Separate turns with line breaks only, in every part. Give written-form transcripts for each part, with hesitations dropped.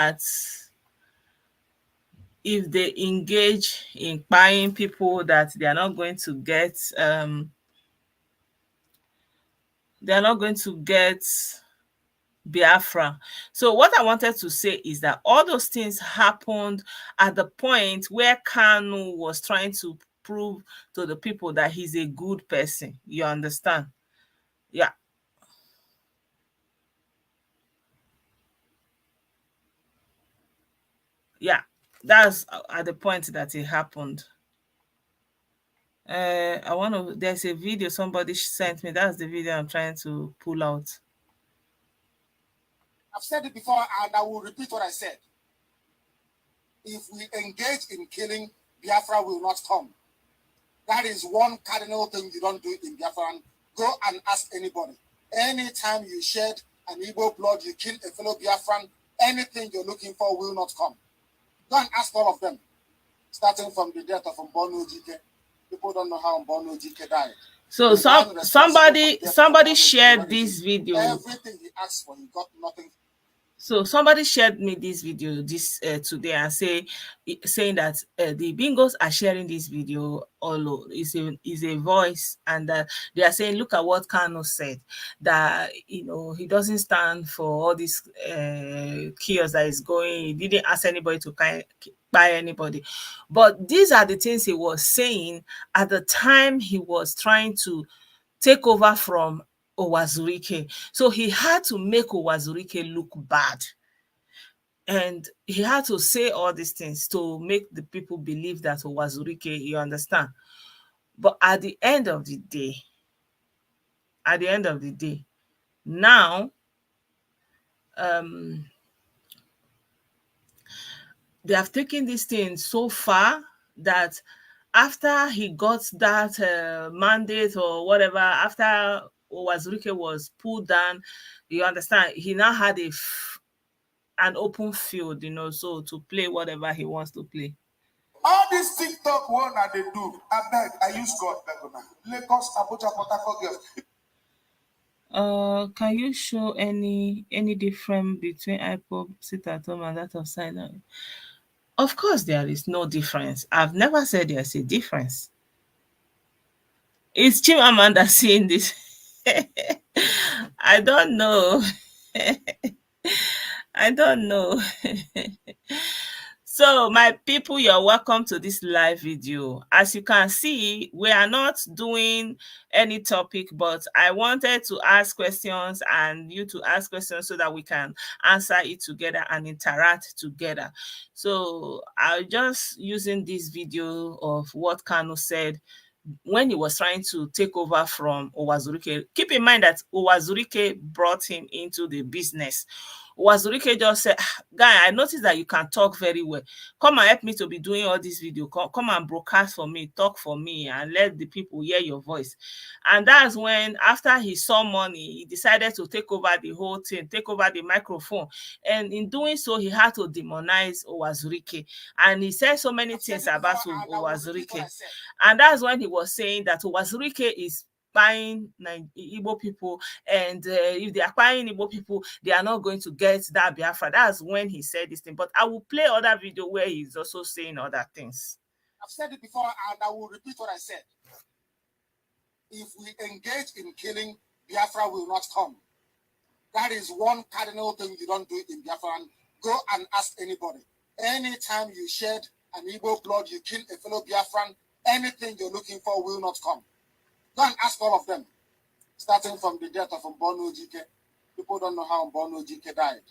that if they engage in buying people, that they are not going to get Biafra. So what I wanted to say is that all those things happened at the point where Kanu was trying to prove to the people that he's a good person. You understand? Yeah. Yeah. That's at the point that it happened. I want to. There's a video somebody sent me. That's the video I'm trying to pull out.
I've said it before, and I will repeat what I said. If we engage in killing, Biafra will not come. That is one cardinal thing you don't do in Biafra. Go and ask anybody. Anytime you shed an Igbo blood, you kill a fellow Biafran, anything you're looking for will not come. Go and ask all of them, starting from the death of Mbono Jike. People don't know how Mbono Jike died.
So somebody shared this video.
Everything he asked for, he got nothing.
So somebody shared me this video today and saying that the bingos are sharing this video all over. Is a voice, and they are saying, look at what Kano said, that he doesn't stand for all this chaos that is going. He didn't ask anybody to buy anybody. But these are the things he was saying at the time he was trying to take over from Owazurike. So he had to make Owazurike look bad. And he had to say all these things to make the people believe that Owazurike, you understand? But at the end of the day, now, they have taken this thing so far that after he got that mandate or whatever, after Owazurike was pulled down, you understand, he now had an open field, so to play whatever he wants to play.
All this TikTok one that they do, I beg, I use God, Lagos, Abuja, Port Harcourt girls.
Can you show any difference between IPOB sit at home and that of silent? Of course, there is no difference. I've never said there's a difference. Is Chimamanda seeing this? I don't know. I don't know. So my people, you're welcome to this live video. As you can see, we are not doing any topic, but I wanted to ask questions and you to ask questions so that we can answer it together and interact together. So I'm just using this video of what Kanu said when he was trying to take over from Owazurike. Keep in mind that Owazurike brought him into the business. Owazurike just said, guy, I noticed that you can talk very well. Come and help me to be doing all this video. Come and broadcast for me, talk for me, and let the people hear your voice. And that's when, after he saw money, he decided to take over the whole thing, take over the microphone. And in doing so, he had to demonize Owazurike. And he said so many things about Owazurike. And that's when he was saying that Owazurike is buying Igbo people, and if they are buying Igbo people, they are not going to get that Biafra. That's when he said this thing. But I will play other video where he's also saying other things. I've said it before, and I will repeat what I said. If we engage in killing, Biafra will not come. That is one cardinal thing you don't do in Biafra. Go and ask anybody. Anytime you shed an Igbo blood, you kill a fellow Biafran, anything you're looking for will not come. Go and ask all of them, starting from the death of Mbono Jike. People don't know how Mbono Jike died.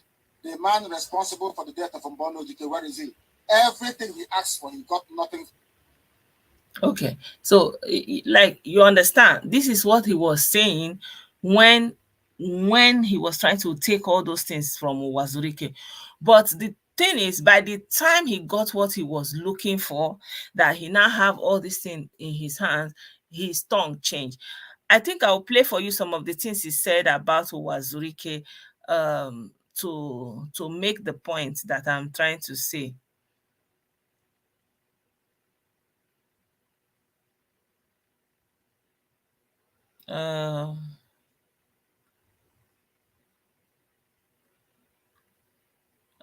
The man responsible for the death of Mbono Jike, where is he? Everything he asked for, he got nothing. Okay, so like you understand, this is what he was saying when he was trying to take all those things from Owazurike. But the thing is, by the time he got what he was looking for, that he now have all these things in his hands, his tongue changed. I think I'll play for you some of the things he said about Owazurike to make the point that I'm trying to say.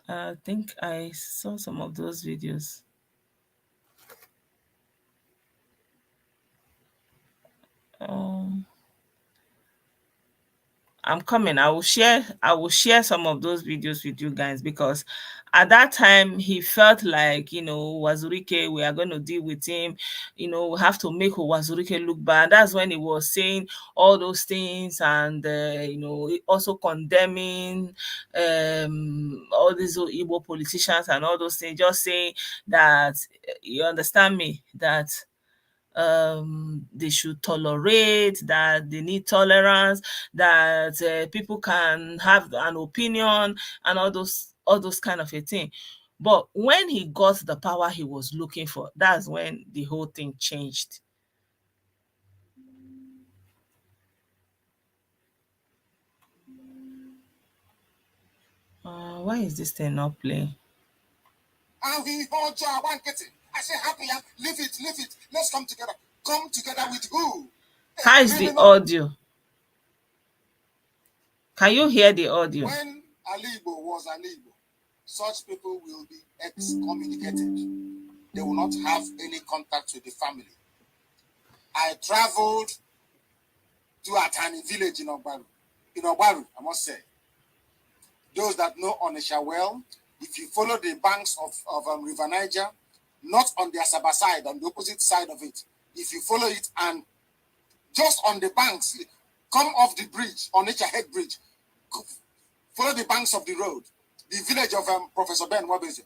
I think I saw some of those videos. Um, I'm coming. I will share some of those videos with you guys, because at that time he felt like, Wazurike, we are going to deal with him. We have to make Wazurike look bad. That's when he was saying all those things, and also condemning all these Igbo politicians and all those things, just saying that, you understand me, that they should tolerate, that they need tolerance, that people can have an opinion, and all those kind of a thing. But when he got the power he was looking for, that's when the whole thing changed. Why is this thing not playing?
And we hold you, I want get it. I say happy, leave it, leave it. Let's come together. Come together with who?
How is the audio? Can you hear the audio?
When Alibo was Alibo, such people will be excommunicated. They will not have any contact with the family. I traveled to a tiny village in Ogbaru. In Ogbaru, I must say. Those that know Onisha well, if you follow the banks of River Niger, not on the Asaba side, on the opposite side of it, if you follow it and just on the banks, come off the bridge, Onitsha Head Bridge, follow the banks of the road, the village of Professor Ben Wabeze,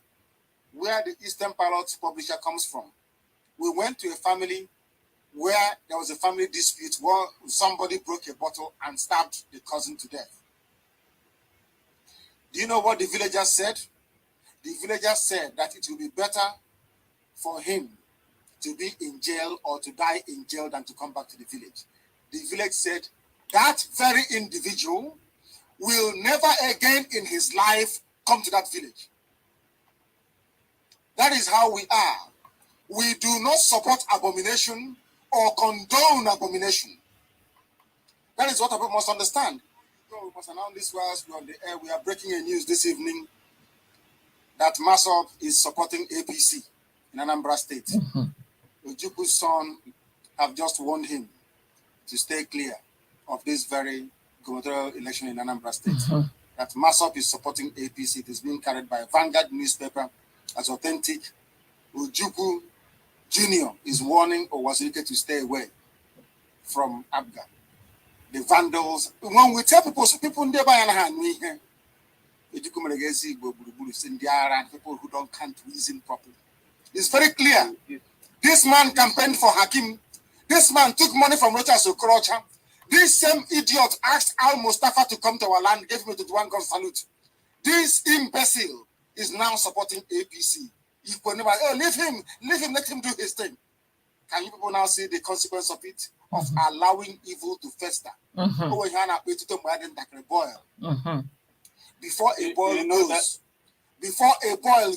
where the Eastern Pilot publisher comes from. We went to a family where there was a family dispute where somebody broke a bottle and stabbed the cousin to death. Do you know what the villagers said? The villagers said that it will be better for him to be in jail or to die in jail than to come back to the village. The village said that very individual will never again in his life come to that village. That is how we are. We do not support abomination or condone abomination. That is what people must understand. So we must announce this whilst we're on the air. We are breaking a news this evening that Masop is supporting APC in Anambra State. Ojuku's son have just warned him to stay clear of this very gubernatorial election in Anambra State. That Masop is supporting APC. It is being carried by a Vanguard newspaper as authentic. Ojuku Jr. is warning Owazirike to stay away from Abga. The vandals. When we tell people, so people never hand me people who can't reason properly. It's very clear. This man campaigned for Hakim. This man took money from Rochas Okorocha. This same idiot asked Al Mustafa to come to our land, gave me 21 gun salute. This imbecile is now supporting APC. You could never, leave him, let him do his thing. Can you people now see the consequence of it? Of allowing evil to fester. Before a boil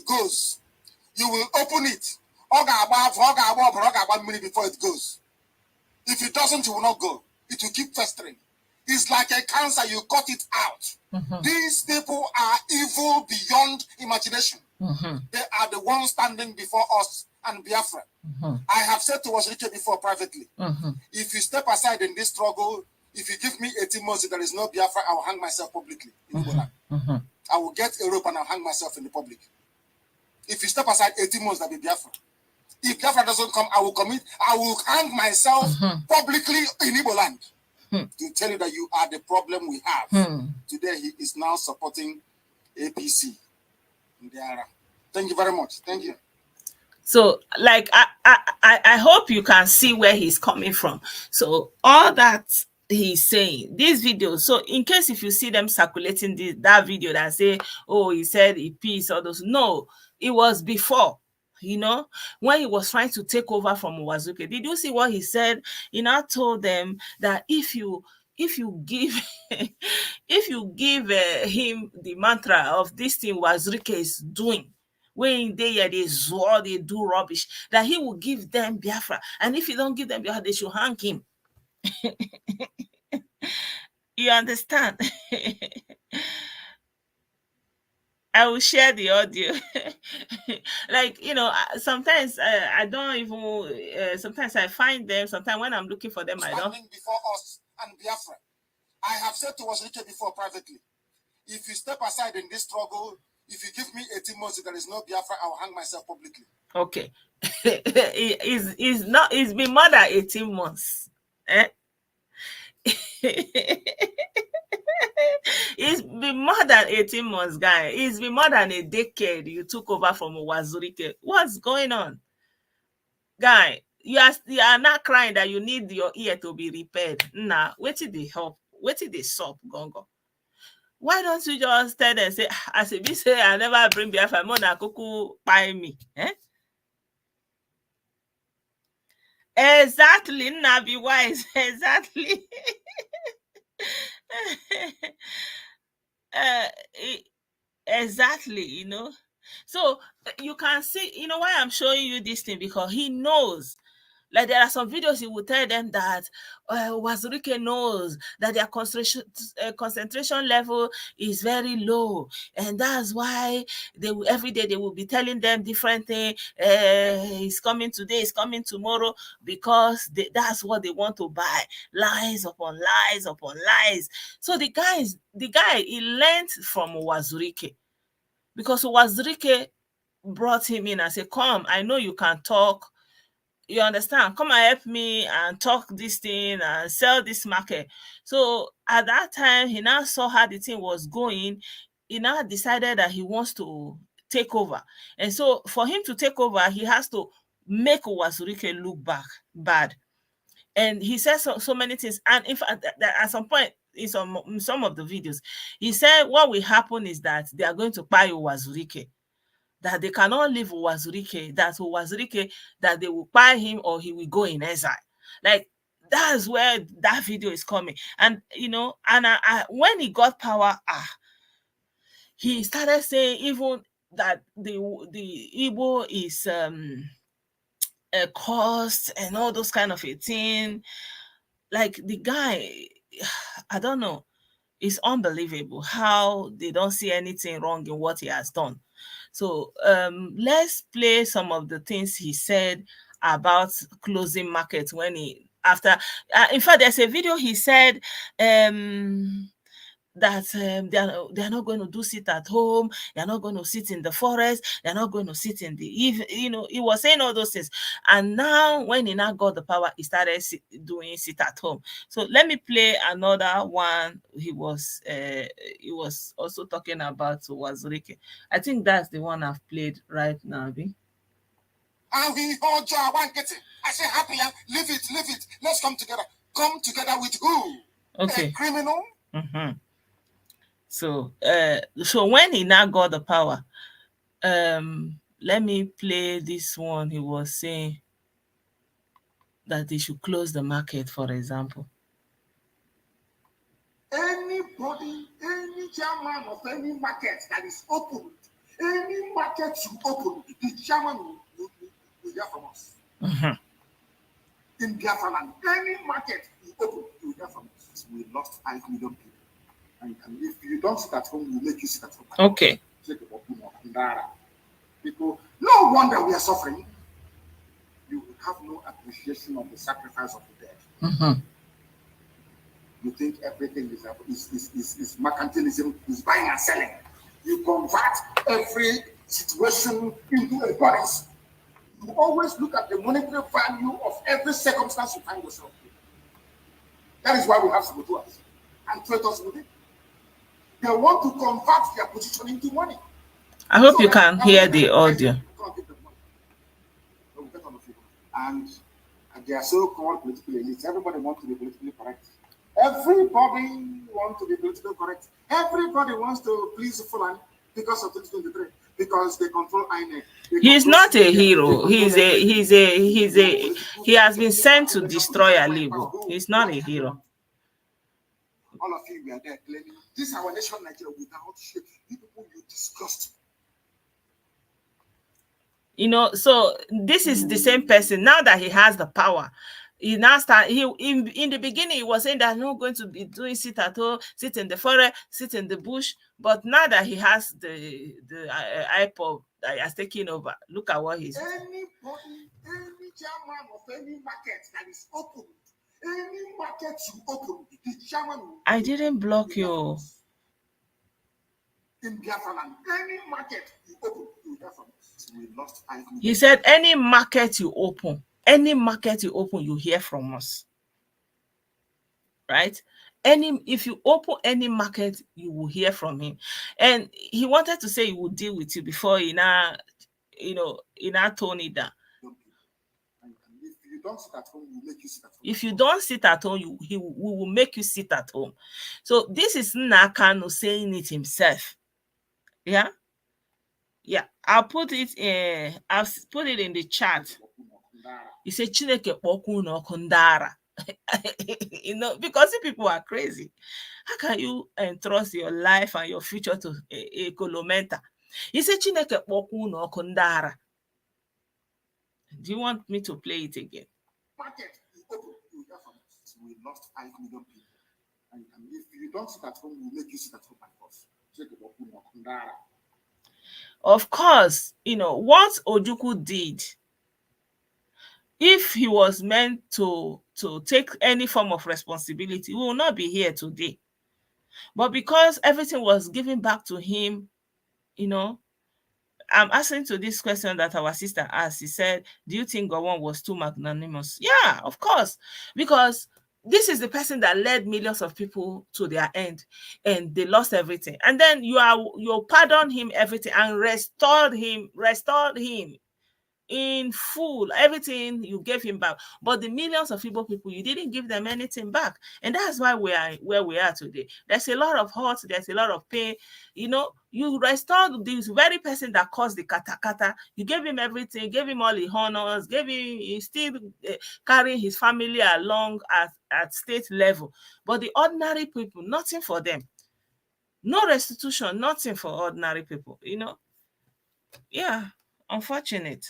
goes, you will open it. Before it goes. If it doesn't, it will not go. It will keep festering. It's like a cancer, you cut it out. These people are evil beyond imagination. They are the ones standing before us and Biafra. I have said to Washington before privately, if you step aside in this struggle, if you give me 18 months, there is no Biafra, I will hang myself publicly in Igbo land. I will get a rope and I'll hang myself in the public. If you step aside 18 months, there will be Biafra. If Biafra doesn't come, I will hang myself publicly in Igbo land. To tell you that you are the problem we have. Today, he is now supporting APC. Thank you very much. Thank you.
So, like, I hope you can see where he's coming from. So, all that he's saying, these videos, so in case if you see them circulating that video that say, oh, he said he peace, all those, no, it was before. When he was trying to take over from Wazuke, did you see what he said? He now told them that if you give if you give him the mantra of this thing Wazuke is doing, when they do rubbish, that he will give them Biafra, and if you don't give them Biafra, they should hang him. You understand? I will share the audio. Like, sometimes I don't even, sometimes I find them, sometimes when I'm looking for them, I don't.
Standing before us and Biafra. I have said to Wazirike before privately, if you step aside in this struggle, if you give me 18 months, there is no Biafra, I will hang myself publicly.
Okay. It's been more than 18 months. Eh? It's been more than 18 months, guy. It's been more than a decade you took over from Wazirike. What's going on? Guy, you are not crying that you need your ear to be repaired. Nah, wait till they help. Wait till they stop, gongo. Why don't you just tell them, say, as if you say, I never bring Biafra, Mona Kuku buy me? Eh? Exactly, nah, be wise. Exactly. uh, e- exactly, So you can see, why I'm showing you this thing, because he knows. Like, there are some videos he will tell them that Wazirike knows that their concentration level is very low, and that's why every day they will be telling them different things. He's coming today, he's coming tomorrow, because that's what they want to buy. Lies upon lies upon lies. So the guy, he learned from Wazirike, because Wazirike brought him in and said, come, I know you can talk. You understand? Come and help me and talk this thing and sell this market. So at that time, he now saw how the thing was going. He now decided that he wants to take over. And so for him to take over, he has to make Wazirike look bad. And he said so many things. And in fact, at some point in some of the videos, he said what will happen is that they are going to buy Wazirike, that they cannot leave Wazirike, that they will buy him or he will go in exile. Like, that's where that video is coming. And when he got power, he started saying even that the Igbo is a cost and all those kind of a thing. Like, the guy, I don't know. It's unbelievable how they don't see anything wrong in what he has done. So let's play some of the things he said about closing markets when he after. In fact, there's a video he said that they are not going to do sit at home, they're not going to sit in the forest, they're not going to sit in the he was saying all those things. And now when he now got the power, he started doing sit at home. So let me play another one. He was also talking about Wazirike. I think that's the one I've played right now.
And we all joy, one getting. I say happy, leave it. Let's come together. Come together with who?
Okay.
A criminal?
Mm-hmm. So when he now got the power, let me play this one. He was saying that they should close the market, for example.
Anybody, any chairman of any market that is open, any market you open, the chairman will hear from us.
Mm-hmm.
In Biafra land, any market you open, you will hear from us. We lost 5 million people. And if you don't sit at home, we'll make you sit at home.
Okay.
People, no wonder we are suffering. You have no appreciation of the sacrifice of the dead.
Mm-hmm.
You think everything is mercantilism, is buying and selling. You convert every situation into a price. You always look at the monetary value of every circumstance you find yourself in. That is why we have saboteurs and traitors within. They want to convert their position into money.
I hope you can hear the audio.
And they are so-called political elites. Everybody wants to be politically correct. Everybody wants to be politically correct. Everybody wants to please Fulani because of 2023, because they control INEC.
He's not a hero. He has been sent to destroy Alibo. He's not a hero.
All of you are there claiming this is our nation, Nigeria, without shame. You people, you disgust.
So this is the same person now that he has the power. He now start he in the beginning he was saying that I'm not going to be doing sit at home, sit in the forest, sit in the bush. But now that he has the iPod that has taken over, look at what he's doing.
Anybody, any chairman of any market that is open, any market you open, the chairman will.
I didn't block you.
In Biafra land, any market you open, you hear from us. We lost 5 million.
He said, any market you open, you hear from us. Right? If you open any market, you will hear from him. And he wanted to say he would deal with you before he now, tone it down.
If you don't sit at home, we'll make you sit at home.
If you don't sit at home, we will make you sit at home. So this is Nakano saying it himself. Yeah. I'll put it in the chat. He said Chineke kpoku no kundara. Because the people are crazy. How can you entrust your life and your future to a kolomenta? He said Chineke kpoku no kundara. Do you want me to play it again?
Market, you open, you hear from us. We lost 5 million people. And if you don't sit at home, we'll make you sit at home by force.
Of course, what Ojukwu did, if he was meant to take any form of responsibility, we will not be here today. But because everything was given back to him, I'm answering to this question that our sister asked. He said, do you think Gowon was too magnanimous? Yeah, of course. Because this is the person that led millions of people to their end and they lost everything. And then you pardon him everything and restored him in full, everything you gave him back. But the millions of Igbo people, you didn't give them anything back. And that's why we are where we are today. There's a lot of hurt, there's a lot of pain. You restored this very person that caused the katakata. You gave him everything, gave him all the honors, he's still carrying his family along at state level. But the ordinary people, nothing for them. No restitution, nothing for ordinary people, Yeah, unfortunate.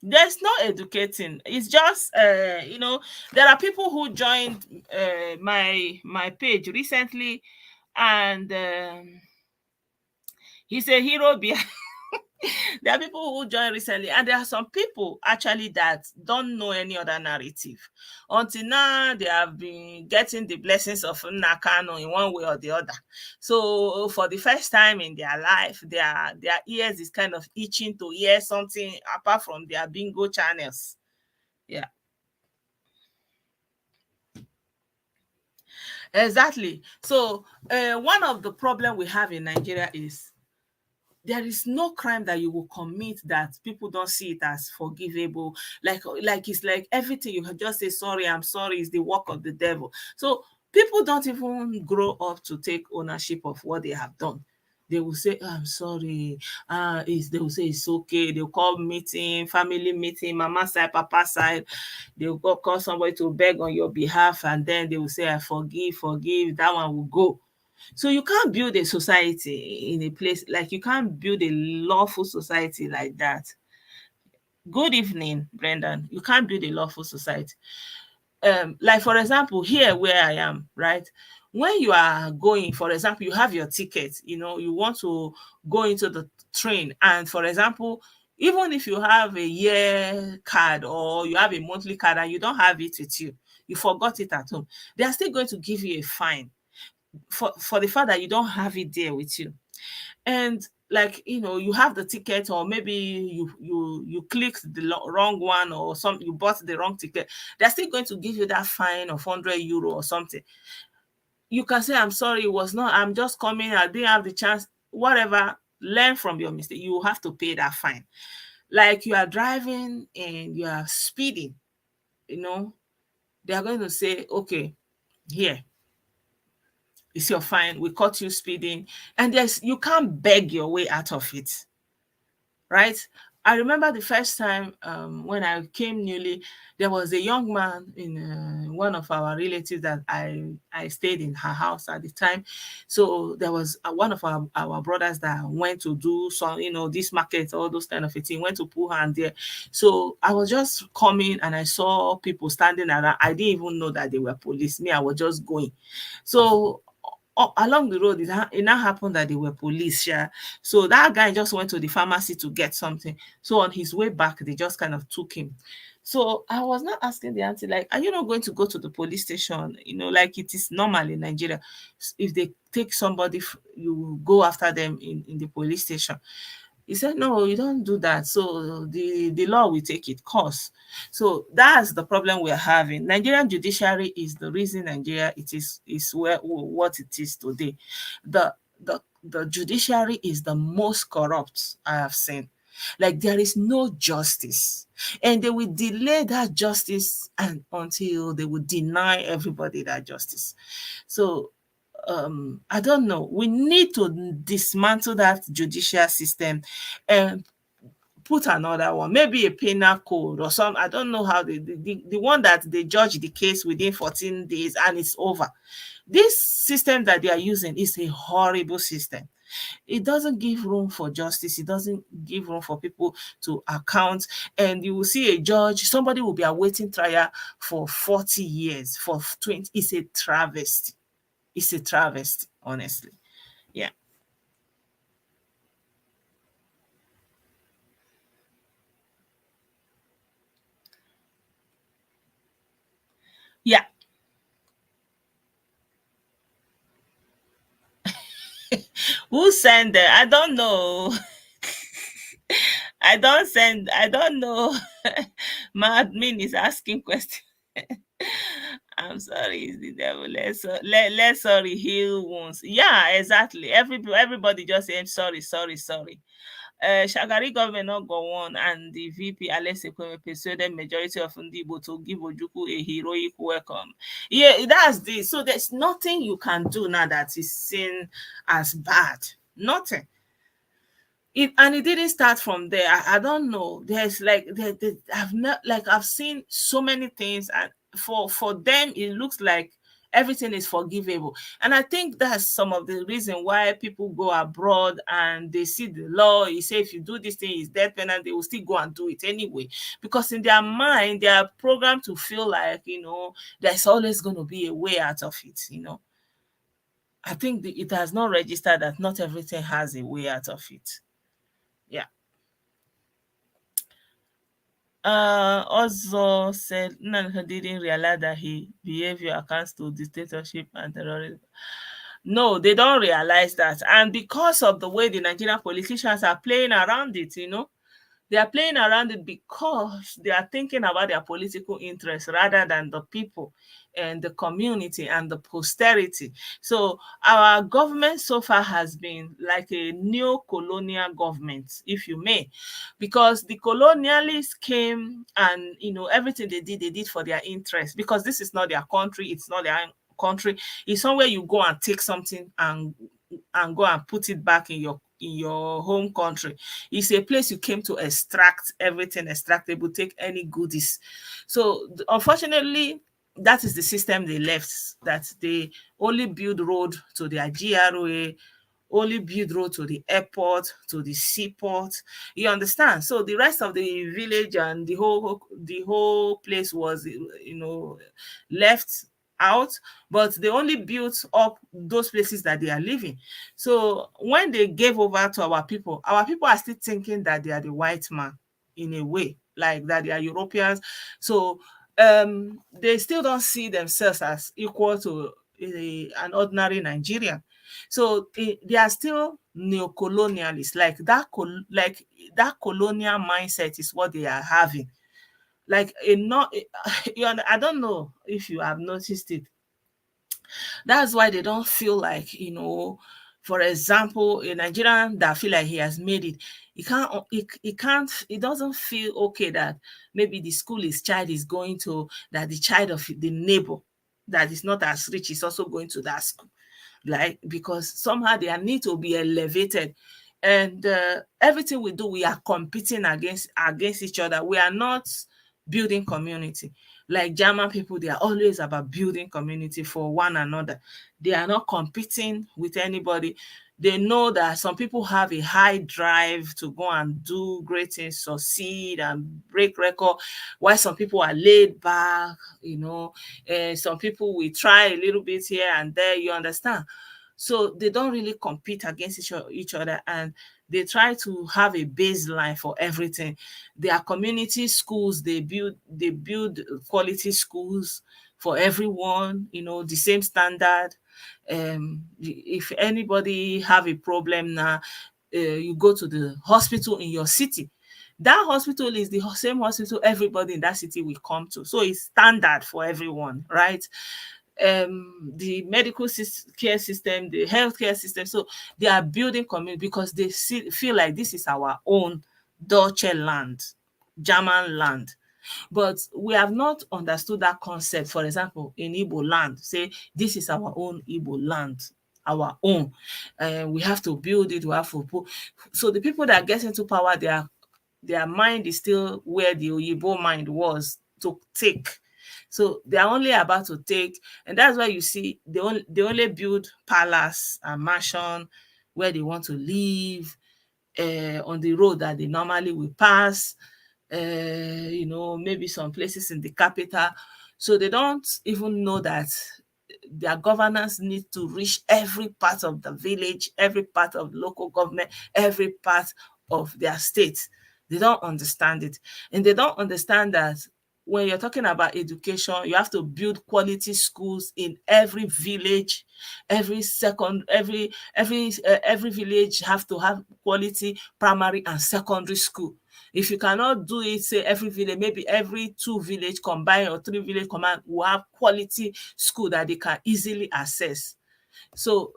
There's no educating. It's just there are people who joined my page recently, and he's a hero behind. There are people who joined recently, and there are some people actually that don't know any other narrative. Until now, they have been getting the blessings of Nakano in one way or the other. So for the first time in their life, their ears is kind of itching to hear something apart from their bingo channels. Yeah. Exactly. So one of the problem we have in Nigeria is there is no crime that you will commit that people don't see it as forgivable. Like it's like everything you can just say, sorry, I'm sorry, is the work of the devil. So people don't even grow up to take ownership of what they have done. They will say, oh, I'm sorry. They will say it's okay. They'll call meeting, family meeting, mama side, papa side. They'll go call somebody to beg on your behalf, and then they will say, I forgive. That one will go. So you can't build a society in a place, like you can't build a lawful society like that. Good evening, Brendan. You can't build a lawful society. Like for example, here where I am, right? When you are going, for example, you have your ticket, you want to go into the train, and for example, even if you have a year card or you have a monthly card and you don't have it with you, you forgot it at home, they are still going to give you a fine for the fact that you don't have it there with you. And like you have the ticket, or maybe you clicked the wrong one, or you bought the wrong ticket, they're still going to give you that fine of 100 euro or something. You can say, I'm sorry, it was not, I'm just coming, I didn't have the chance, whatever. Learn from your mistake. You have to pay that fine. Like you are driving and you are speeding, they are going to say, okay, here, it's your fine, we caught you speeding. And you can't beg your way out of it, right? I remember the first time when I came newly, there was a young man in one of our relatives that I stayed in her house at the time. So there was one of our brothers that went to do some, this market, all those kind of a thing, went to pull hand there. So I was just coming and I saw people standing around. I didn't even know that they were police. Me, I was just going. So along the road, it now happened that they were police. Yeah. So that guy just went to the pharmacy to get something. So on his way back, they just kind of took him. So I was not asking the auntie, like, are you not going to go to the police station? Like it is normal in Nigeria. If they take somebody, you go after them in the police station. He said, no, you don't do that. So the law will take its course. So that's the problem we're having. Nigerian judiciary is the reason Nigeria is where what it is today. The judiciary is the most corrupt I have seen. Like there is no justice. And they will delay that justice and until they will deny everybody that justice. So I don't know. We need to dismantle that judicial system and put another one, maybe a penal code or some. I don't know how the one that they judge the case within 14 days and it's over. This system that they are using is a horrible system. It doesn't give room for justice. It doesn't give room for people to account. And you will see a judge, somebody will be awaiting trial for 40 years, for 20. It's a travesty. It's a travesty, honestly. Yeah. Yeah. Who sent it? I don't know. I don't know. My admin is asking questions. I'm sorry, it's the devil. Let's sorry heal wounds. Yeah, exactly. Everybody just saying sorry, sorry, sorry. Shagari government not go on, and the VP Alex Ekweme persuaded majority of Ndibo to give Ojuku a heroic welcome. Yeah, that's this. So there's nothing you can do now that is seen as bad. Nothing. It didn't start from there. I don't know. There's like I've not like I've seen so many things, and for them it looks like everything is forgivable. And I think that's some of the reason why people go abroad and they see the law. You say if you do this thing, it's death penalty, they will still go and do it anyway. Because in their mind, they are programmed to feel like, there's always going to be a way out of it. I think it has not registered that not everything has a way out of it. Yeah. Also said Nnanka didn't realize that his behavior accounts to dictatorship and terrorism. No, they don't realize that. And because of the way the Nigerian politicians are playing around it. They are playing around it because they are thinking about their political interests rather than the people and the community and the posterity. So our government so far has been like a neo-colonial government, if you may, because the colonialists came and everything they did for their interest, because this is not their country, it's not their country. It's somewhere you go and take something and go and put it back in your home country. It's a place you came to extract everything extractable, take any goodies. So unfortunately, that is the system they left, that they only build road to their GRA, only build road to the airport, to the seaport. You understand? So the rest of the village and the whole place was, left out, but they only built up those places that they are living. So when they gave over to our people are still thinking that they are the white man in a way, like that they are Europeans. So they still don't see themselves as equal to an ordinary Nigerian. So they are still neo-colonialists, like that colonial mindset is what they are having. Like not, I don't know if you have noticed it. That's why they don't feel like, for example, a Nigerian that feel like he has made it, he doesn't feel okay that maybe the school his child is going to, that the child of the neighbor that is not as rich is also going to that school. Like, because somehow they need to be elevated. And everything we do, we are competing against each other. We are not building community. Like German people, they are always about building community for one another. They are not competing with anybody. They know that some people have a high drive to go and do great things, succeed and break record, while some people are laid back, some people will try a little bit here and there, you understand. So they don't really compete against each other, and they try to have a baseline for everything. Their community schools, they build quality schools for everyone, the same standard. If anybody have a problem now, you go to the hospital in your city. That hospital is the same hospital everybody in that city will come to. So it's standard for everyone, right? The medical care system, the healthcare system. So they are building community because they feel like this is our own Deutsche land, German land. But we have not understood that concept. For example, in Igbo land, say this is our own Igbo land, our own. We have to build it. We have to put. So the people that get into power, their mind is still where the Oyibo mind was to take. So they are only about to take, and that's why you see they only build palace and mansion where they want to live, on the road that they normally will pass, maybe some places in the capital. So they don't even know that their governance needs to reach every part of the village, every part of local government, every part of their state. They don't understand it. And they don't understand that when you're talking about education, you have to build quality schools in every village, every village have to have quality primary and secondary school. If you cannot do it, say every village, maybe every two village combined or three village combined will have quality school that they can easily access. So,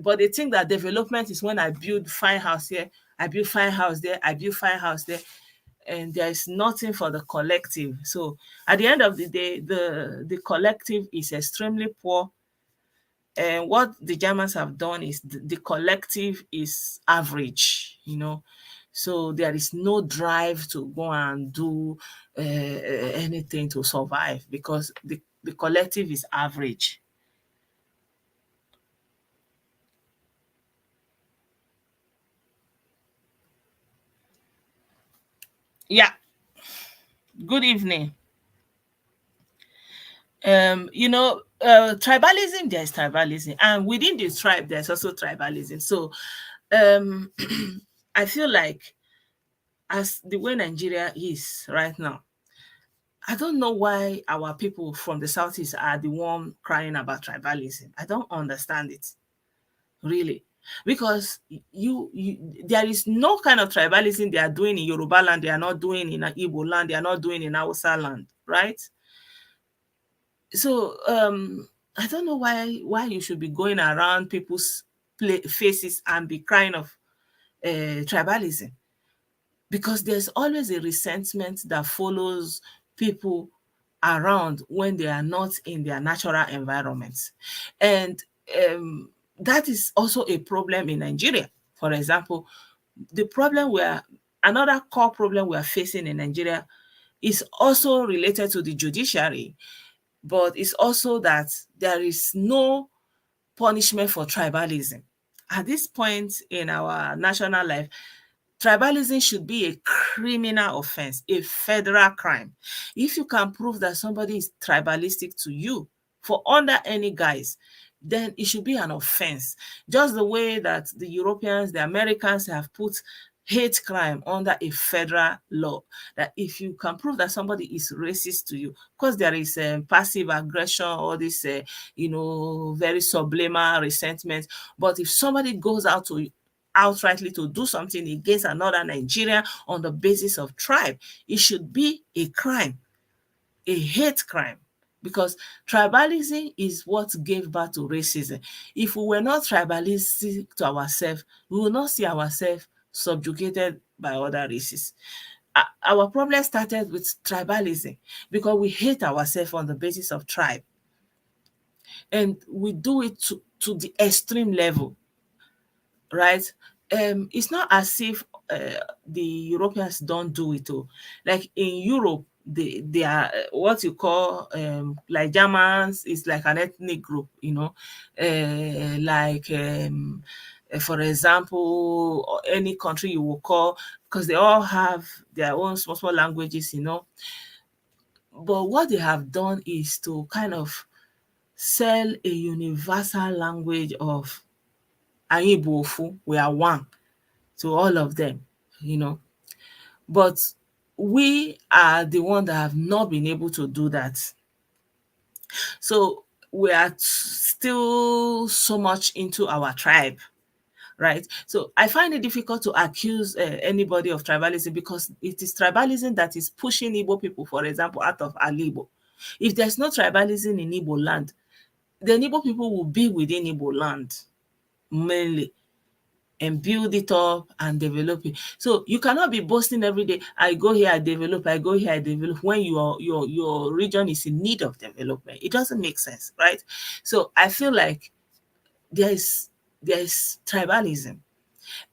but they think that development is when I build fine house here, I build fine house there, I build fine house there, and there is nothing for the collective. So at the end of the day, the collective is extremely poor. And what the Germans have done is the collective is average, So there is no drive to go and do anything to survive because the collective is average. Yeah. Good evening. Tribalism, there's tribalism, and within the tribe there's also tribalism. So um I feel like, as the way Nigeria is right now, I don't know why our people from the southeast are the one crying about tribalism. I don't understand it, really. Because there is no kind of tribalism they are doing in Yoruba land, they are not doing in Igbo land, they are not doing in Hausa land, right? So I don't know why you should be going around people's faces and be crying of tribalism, because there's always a resentment that follows people around when they are not in their natural environments. And that is also a problem in Nigeria. For example, the problem where another core problem we are facing in Nigeria is also related to the judiciary, but it's also that there is no punishment for tribalism. At this point in our national life, tribalism should be a criminal offense, a federal crime. If you can prove that somebody is tribalistic to you for under any guise, then it should be an offense. Just the way that the Europeans, the Americans have put hate crime under a federal law, that if you can prove that somebody is racist to you, because there is passive aggression, or this very subliminal resentment, but if somebody goes out to outrightly to do something against another Nigerian on the basis of tribe, it should be a crime, a hate crime, because tribalism is what gave birth to racism. If we were not tribalistic to ourselves, we will not see ourselves subjugated by other races. Our problem started with tribalism because we hate ourselves on the basis of tribe, and we do it to the extreme level, right? it's not as if the Europeans don't do it. Oh, like in Europe, they are what you call like Germans is like an ethnic group, you know, like for example, or any country you will call, because they all have their own small small languages, you know. But what they have done is to kind of sell a universal language of Anyị bụ ofu, we are one, to all of them, you know. But we are the one that have not been able to do that. So we are still so much into our tribe, right? So I find it difficult to accuse anybody of tribalism, because it is tribalism that is pushing Igbo people, for example, out of Alibo. If there's no tribalism in Igbo land, then Igbo people will be within Igbo land mainly, and build it up and develop it. So you cannot be boasting every day, I go here, I develop, I go here, I develop, when your region is in need of development. It doesn't make sense, right? So I feel like there is tribalism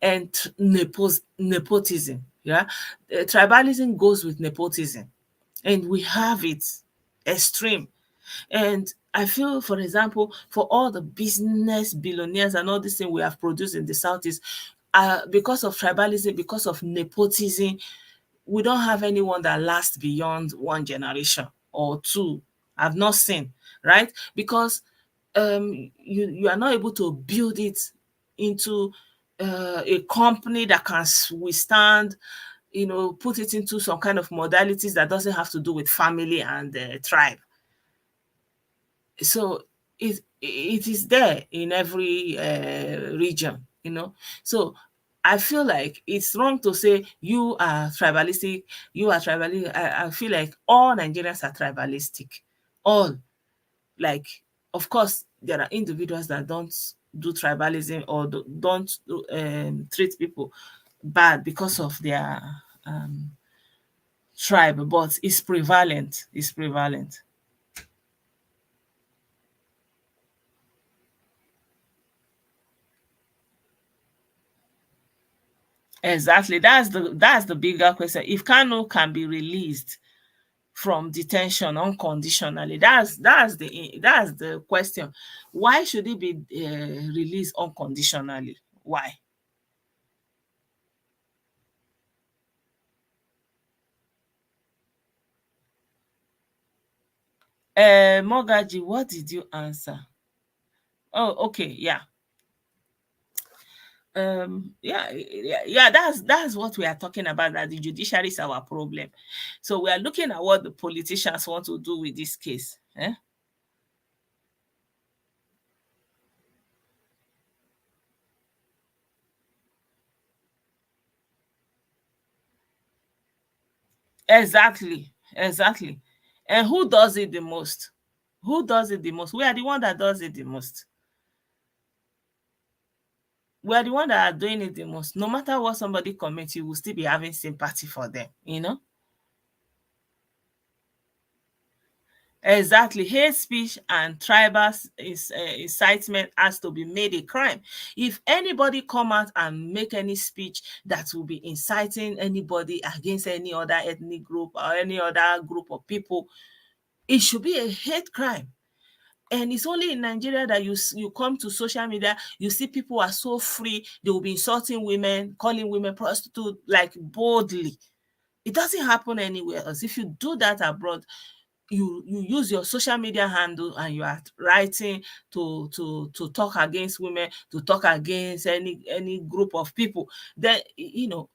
and nepotism. Yeah. Tribalism goes with nepotism, and we have it extreme. And I feel, for example, for all the business billionaires and all this thing we have produced in the Southeast, because of tribalism, because of nepotism, we don't have anyone that lasts beyond one generation or two. I've not seen, right? Because you are not able to build it into a company that can withstand, you know, put it into some kind of modalities that doesn't have to do with family and tribe. So it is there in every region, you know. So I feel like it's wrong to say you are tribalistic, you are tribalistic. I feel like all Nigerians are tribalistic, all. Like, of course there are individuals that don't do tribalism or don't treat people bad because of their tribe, but it's prevalent. It's prevalent. Exactly. That's the bigger question. If Kanu can be released from detention unconditionally, that's the question. Why should he be released unconditionally? Why? Mogaji, what did you answer? Oh, okay, yeah. Yeah, that's what we are talking about, that the judiciary is our problem. So we are looking at what the politicians want to do with this case. Exactly, exactly. And who does it the most? Who does it the most? We are the one that does it the most. We are the one that are doing it the most. No matter what somebody commits, you will still be having sympathy for them, you know? Exactly. Hate speech and tribal incitement has to be made a crime. If anybody come out and make any speech that will be inciting anybody against any other ethnic group or any other group of people, it should be a hate crime. And it's only in Nigeria that you come to social media, you see people are so free, they will be insulting women, calling women prostitute, like boldly. It doesn't happen anywhere else. If you do that abroad, you use your social media handle and you are writing to talk against women, to talk against any group of people, then you know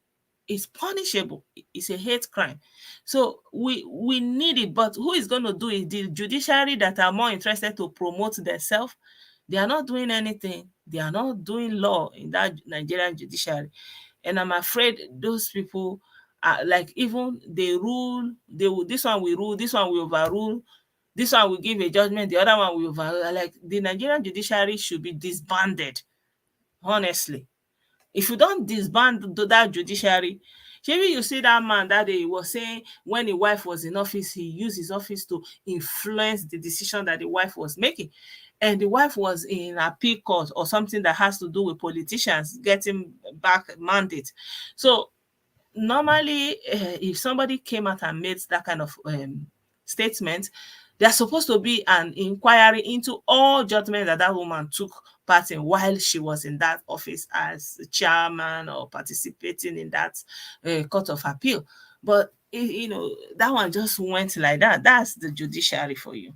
it's punishable. It's a hate crime. So we need it, but who is going to do it? The judiciary that are more interested to promote themselves. They are not doing anything. They are not doing law in that Nigerian judiciary. And I'm afraid those people are like, even they rule, they will, this one will rule, this one will overrule, this one will give a judgment, the other one will overrule. Like, the Nigerian judiciary should be disbanded, honestly. If you don't disband that judiciary, shebi you see that man that day, he was saying when his wife was in office, he used his office to influence the decision that the wife was making. and the wife was in appeal court or something that has to do with politicians getting back mandate. So normally, if somebody came out and made that kind of statement, there's supposed to be an inquiry into all judgment that that woman took part in while she was in that office as chairman or participating in that court of appeal. But that one just went like that. That's the judiciary for you.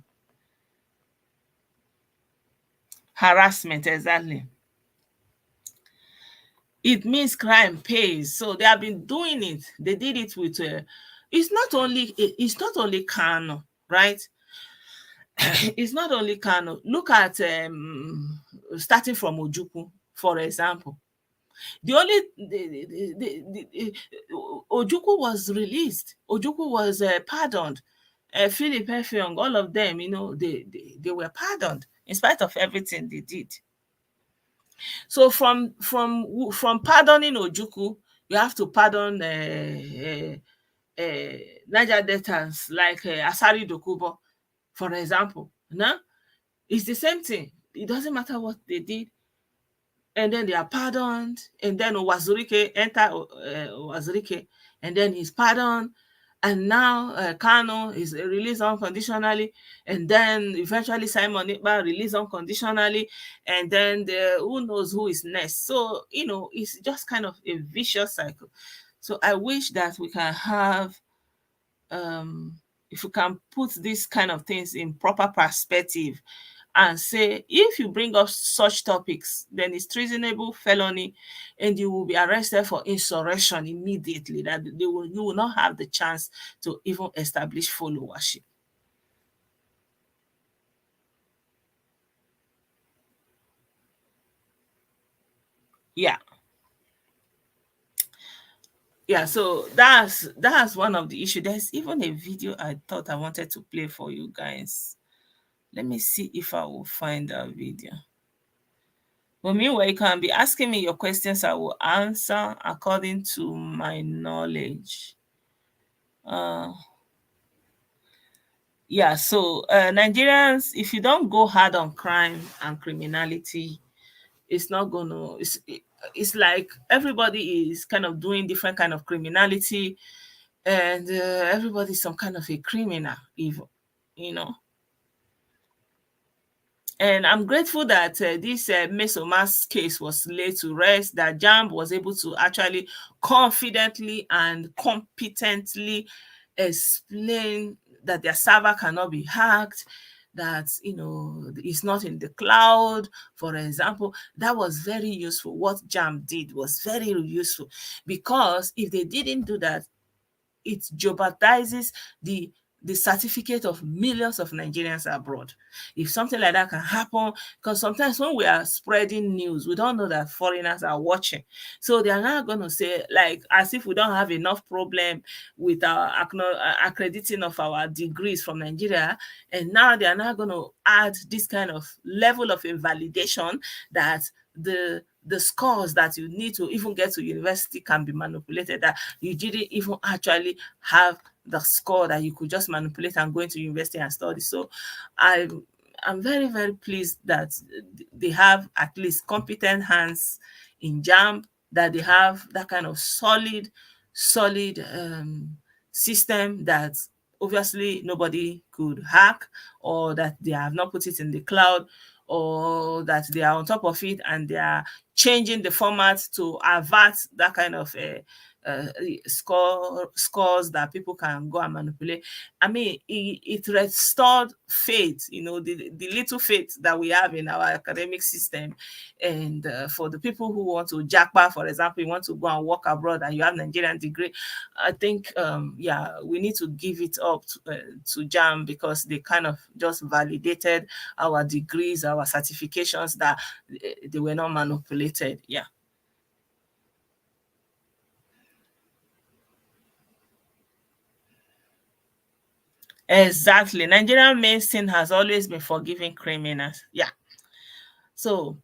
Harassment, exactly. It means crime pays. So they have been doing it. They did it with it's not only Kano, right? It's not only Kano. Look at starting from Ojukwu, for example. The only Ojukwu was released. Ojukwu was pardoned. Philip Effiong, all of them, they were pardoned in spite of everything they did. So from pardoning Ojukwu, you have to pardon Niger Deltans like Asari Dokubo, for example. No, it's the same thing. It doesn't matter what they did, and then they are pardoned, and then Owazurike enter Owazurike, and then he's pardoned, and now Kano is released unconditionally, and then eventually Simon Ekpa released unconditionally, and then who knows who is next. So it's just kind of a vicious cycle. So I wish that we can have if we can put these kind of things in proper perspective and say, if you bring up such topics, then it's treasonable felony and you will be arrested for insurrection immediately, that you will not have the chance to even establish followership. Yeah. Yeah, so that's one of the issue. There's even a video I thought I wanted to play for you guys. Let me see if I will find that video. But meanwhile, you can be asking me your questions. I will answer according to my knowledge. Yeah, so Nigerians, if you don't go hard on crime and criminality, it's not gonna. It's like everybody is kind of doing different kind of criminality, and everybody's some kind of a criminal, even, you know. And I'm grateful that this Mesomas case was laid to rest, that JAMB was able to actually confidently and competently explain that their server cannot be hacked, that it's not in the cloud, for example. That was very useful. What JAMB did was very useful, because if they didn't do that, it jeopardizes the certificate of millions of Nigerians abroad. If something like that can happen, because sometimes when we are spreading news, we don't know that foreigners are watching. So they are not going to say, like, as if we don't have enough problem with our accrediting of our degrees from Nigeria. And now they are not going to add this kind of level of invalidation that the scores that you need to even get to university can be manipulated, that you didn't even actually have the score that you could just manipulate and go into university and study. So I'm very, very pleased that they have at least competent hands in JAMB, that they have that kind of solid system that obviously nobody could hack, or that they have not put it in the cloud, or that they are on top of it and they are changing the format to avert that kind of uh, scores that people can go and manipulate. I mean, it restored faith, the little faith that we have in our academic system. And for the people who want to jackpot, for example, you want to go and work abroad and you have Nigerian degree, I think, we need to give it up to JAM, because they kind of just validated our degrees, our certifications, that they were not manipulated. Yeah. Exactly. Nigerian medicine has always been forgiving criminals. Yeah. So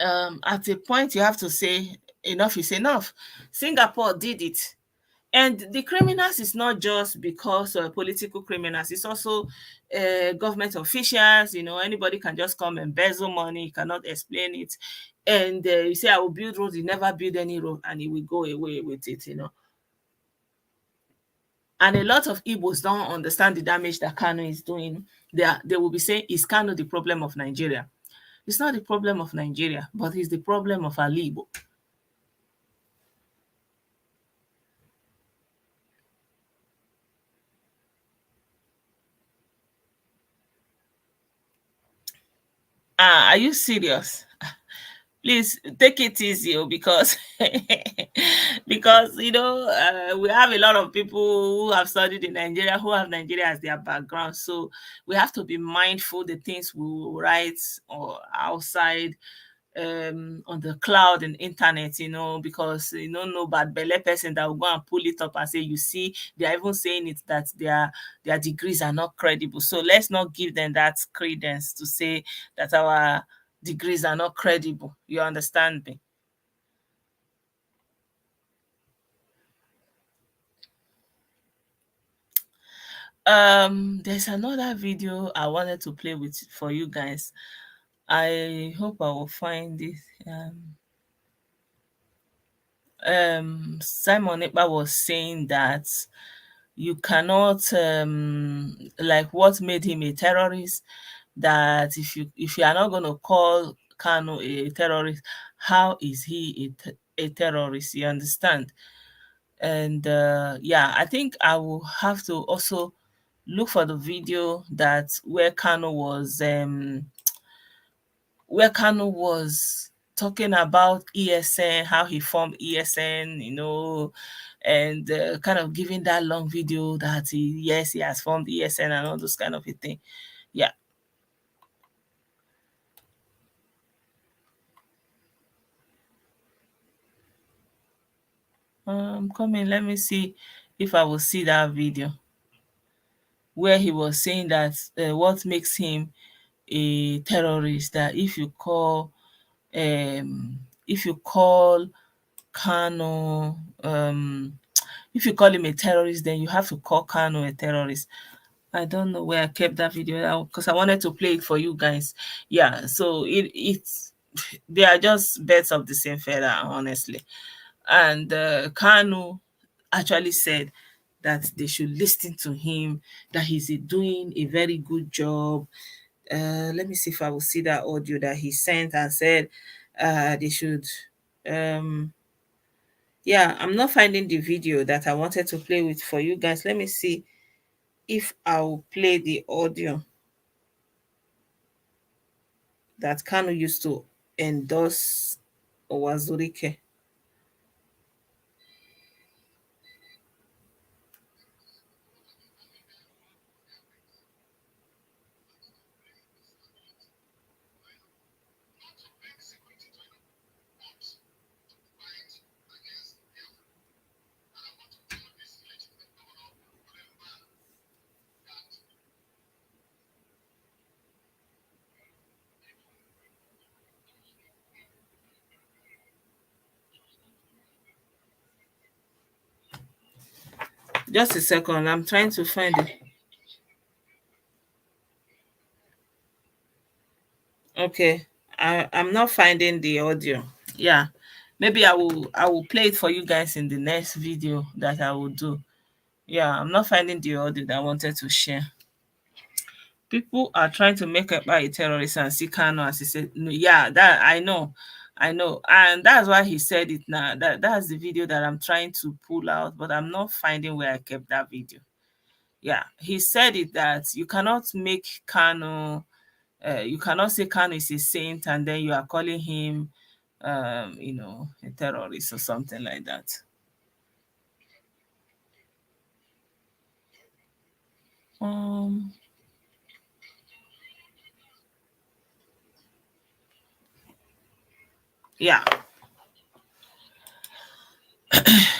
at a point you have to say enough is enough. Singapore did it. And the criminals is not just because political criminals, it's also government officials. Anybody can just come and embezzle money, you cannot explain it. And you say, I will build roads, you never build any road, and he will go away with it. And a lot of Igbos don't understand the damage that Kano is doing. They will be saying, is Kano the problem of Nigeria? It's not the problem of Nigeria, but it's the problem of Ali Igbo. Are you serious? Please take it easy, because because we have a lot of people who have studied in Nigeria, who have Nigeria as their background. So we have to be mindful the things we will write or outside, on the cloud and internet, because no bad belle person that will go and pull it up and say, you see, they are even saying it that their degrees are not credible. So let's not give them that credence to say that our degrees are not credible. You understand me? There's another video I wanted to play with for you guys. I hope I will find this. Simon Ekpa was saying that you cannot, like, what made him a terrorist, that if you are not going to call Kano a terrorist, how is he a terrorist? You understand? And yeah, I think I will have to also look for the video that where Kano was talking about ESN, how he formed ESN, and kind of giving that long video that yes, he has formed ESN and all those kind of a thing. Yeah. Come in, let me see if I will see that video where he was saying that what makes him a terrorist, that if you call Kano, if you call him a terrorist, then you have to call Kano a terrorist. I don't know where I kept that video because I wanted to play it for you guys. Yeah, so it's they are just birds of the same feather, honestly. And Kano actually said that they should listen to him, that he's doing a very good job. Let me see if I will see that audio that he sent and said they should. Um, yeah, I'm not finding the video that I wanted to play with for you guys. Let me see if I'll play the audio that Kanu used to endorse Owazurike. Just a second, I'm trying to find it. Okay, I'm not finding the audio. Yeah, maybe I will play it for you guys in the next video that I will do. Yeah, I'm not finding the audio that I wanted to share. People are trying to make up a terrorist and see Kano as he said. No, yeah, that I know, and that's why he said it now. That's the video that I'm trying to pull out, but I'm not finding where I kept that video. Yeah, he said it that you cannot make Kano, you cannot say Kano is a saint and then you are calling him, a terrorist or something like that. Um, yeah,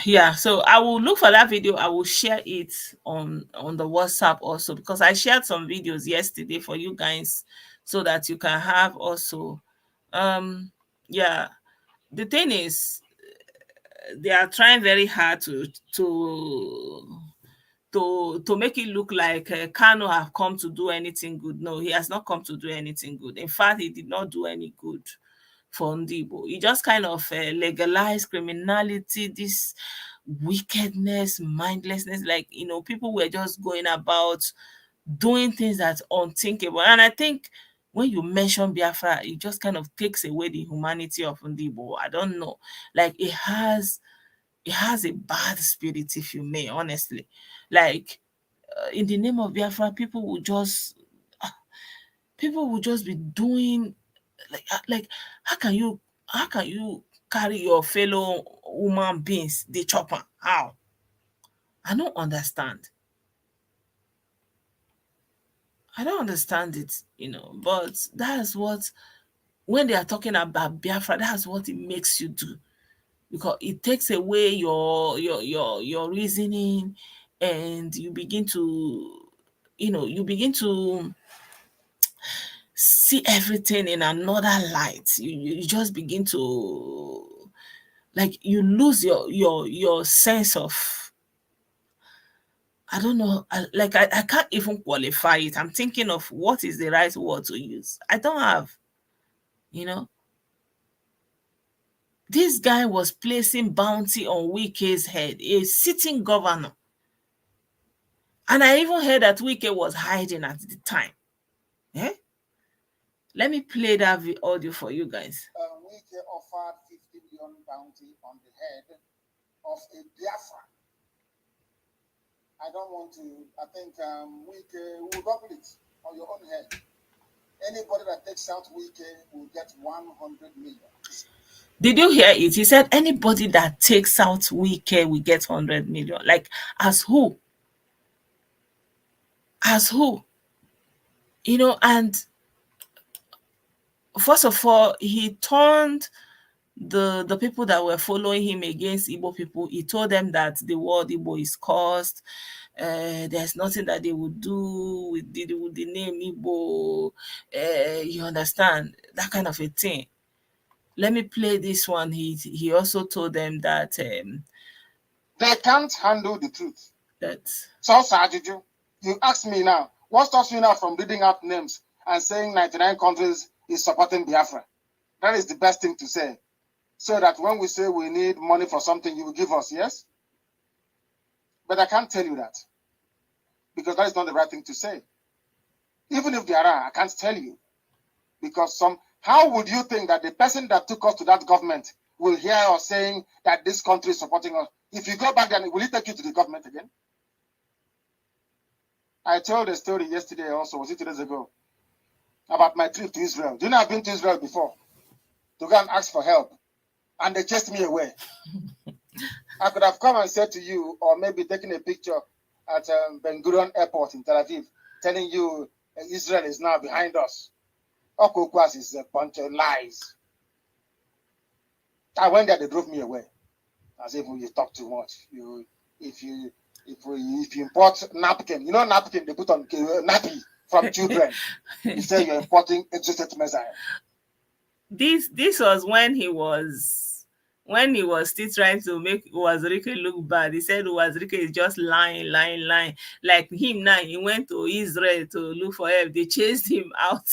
yeah. So I will look for that video. I will share it on the WhatsApp also, because I shared some videos yesterday for you guys so that you can have also. Yeah, the thing is, they are trying very hard to make it look like Kano have come to do anything good. No, he has not come to do anything good. In fact, he did not do any good for Ndibo. He just kind of legalized criminality, this wickedness, mindlessness. Like, people were just going about doing things that's unthinkable. And I think when you mention Biafra, it just kind of takes away the humanity of Ndibo. I don't know. Like, it has a bad spirit, if you may, honestly. Like, in the name of Biafra, people will just be doing like how can you carry your fellow human beings the chopper? How? I don't understand. I don't understand it, but that's what, when they are talking about Biafra, that's what it makes you do, because it takes away your reasoning, and you begin to see everything in another light. You just begin to, like, you lose your sense of, I don't know, I can't even qualify it. I'm thinking of what is the right word to use. I don't have, you know this guy was placing bounty on Wike's head, a sitting governor. And I even heard that Wike was hiding at the time. Eh? Let me play that audio for you guys.
Wike offered 50 million bounty on the head of a Biafra. I don't want to, I think Wike will double it on your own head. Anybody that takes out Wike will get 100 million.
Did you hear it? He said anybody that takes out Wike will get 100 million. Like, as who? As who? And first of all, he turned the people that were following him against Igbo people. He told them that the word Igbo is cursed. There's nothing that they would do with the name Igbo. You understand? That kind of a thing. Let me play this one. He also told them that
they can't handle the truth.
That.
So, Sajuju, you ask me now, what stops you now from reading out names and saying 99 countries is supporting Biafra? That is the best thing to say. So that when we say we need money for something, you will give us, yes? But I can't tell you that, because that is not the right thing to say. Even if there are, I can't tell you. Because how would you think that the person that took us to that government will hear us saying that this country is supporting us? If you go back there, will it take you to the government again? I told a story yesterday also, was it 2 days ago, about my trip to Israel. Do you know I've been to Israel before to go and ask for help, and they chased me away. I could have come and said to you, or maybe taken a picture at Ben Gurion Airport in Tel Aviv, telling you Israel is now behind us. Okokwas is a bunch of lies. I went there, they drove me away. As if you talk too much. If you import napkin, napkin they put on nappy from children. You say you're importing exotic missile.
This was when he was still trying to make Uwazurike look bad. He said Uwazurike is just lying. Like him now, he went to Israel to look for help. They chased him out.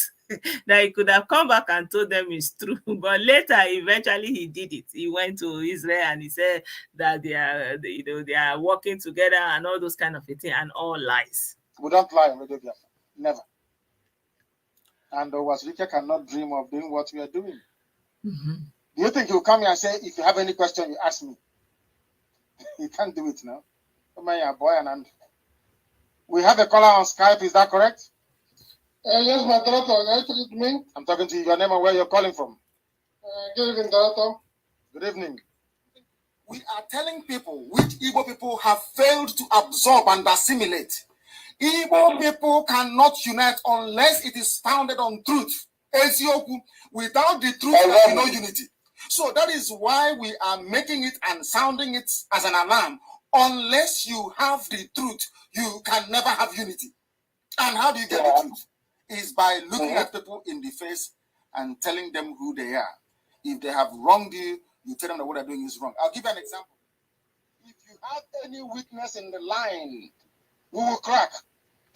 That he could have come back and told them it's true. But later, eventually he did it. He went to Israel and he said that they are working together and all those kind of things, and all lies.
We don't lie on Radio Biafra. Never. And Uwazurike cannot dream of doing what we are doing.
Mm-hmm.
Do you think he'll come here and say, if you have any question, you ask me? He can't do it now. We have a caller on Skype, is that correct? Yes, my daughter. Me? I'm talking to you. Your name and where you're calling from. Good evening, daughter. Good evening. We are telling people which Igbo people have failed to absorb and assimilate. Igbo people cannot unite unless it is founded on truth. Ezioku, without the truth, there is no unity. So that is why we are making it and sounding it as an alarm. Unless you have the truth, you can never have unity. And how do you get the truth? Is by looking at people in the face and telling them who they are. If they have wronged you, you tell them that what they're doing is wrong. I'll give you an example. If you have any weakness in the line, we will crack.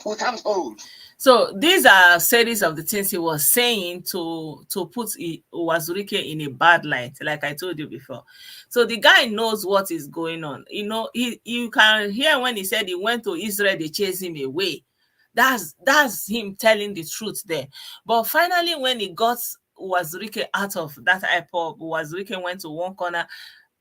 We can't hold.
So these are series of the things he was saying to put Wazurike in a bad light, like I told you before. So the guy knows what is going on. You know, you can hear when he said he went to Israel, they chased him away. That's him telling the truth there. But finally, when he got Wazurike out of that airport, Wazurike went to one corner.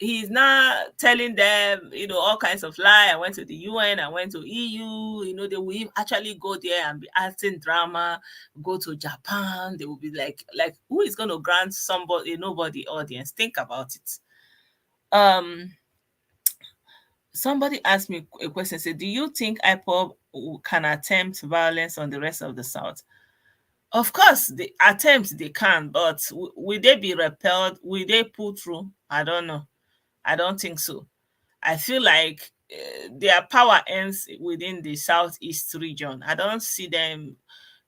He's now telling them, you know, all kinds of lie. I went to the UN, I went to EU, you know, they will actually go there and be acting drama, go to Japan. They will be like, who is going to grant somebody a nobody audience? Think about it. Um, somebody asked me a question, said, do you think IPOB can attempt violence on the rest of the South? Of course, the attempt they can, but will they be repelled? Will they pull through? I don't know. I don't think so. I feel like their power ends within the southeast region. I don't see them.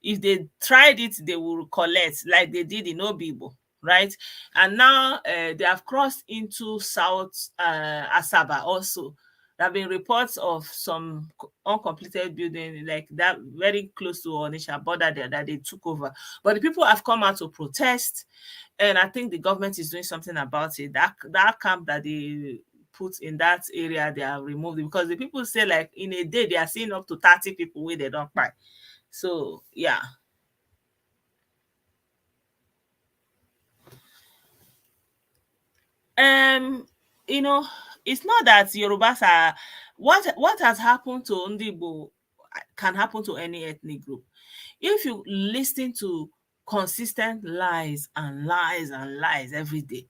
If they tried it, they will collect like they did in Obibo, right? And now they have crossed into South Asaba also. There have been reports of some uncompleted building like that very close to Onisha border there that they took over. But the people have come out to protest, and I think the government is doing something about it. That camp that they put in that area, they are removed it because the people say like in a day they are seeing up to 30 people where they don't buy. So yeah. Um, you know, it's not that Yorubas are what has happened to Ndibo can happen to any ethnic group. If you listen to consistent lies and lies and lies every day,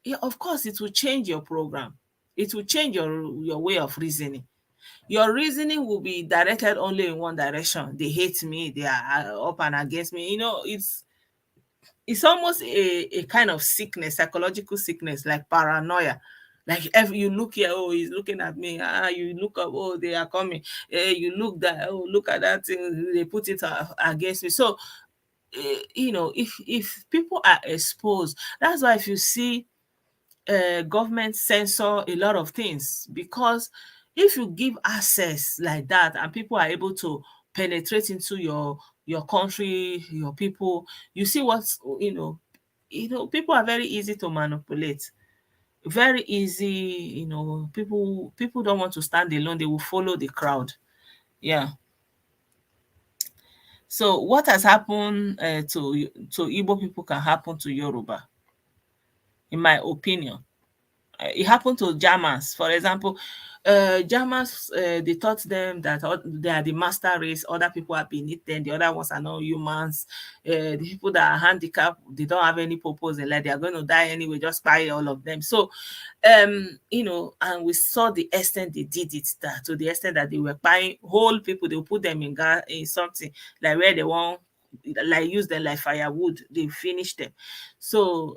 yeah, of course it will change your program. It will change your way of reasoning. Your reasoning will be directed only in one direction. They hate me, they are up and against me. You know, it's almost a kind of sickness, psychological sickness, like paranoia. Like if you look here, oh, he's looking at me. You look up, oh, they are coming. You look that, oh, look at that thing. They put it against me. So, you know, if people are exposed, that's why if you see government censor a lot of things, because if you give access like that and people are able to penetrate into your country, your people, you see what's people are very easy to manipulate, very easy. People don't want to stand alone, they will follow the crowd. Yeah. So what has happened to Igbo people can happen to Yoruba, in my opinion. It happened to Germans. For example, Germans, they taught them that they are the master race, other people are beneath them, the other ones are not humans. The people that are handicapped, they don't have any purpose in life, they are going to die anyway, just buy all of them. So, and we saw the extent they did it, that to the extent that they were buying whole people, they will put them in something like where they want, like use them like firewood, they finish them. So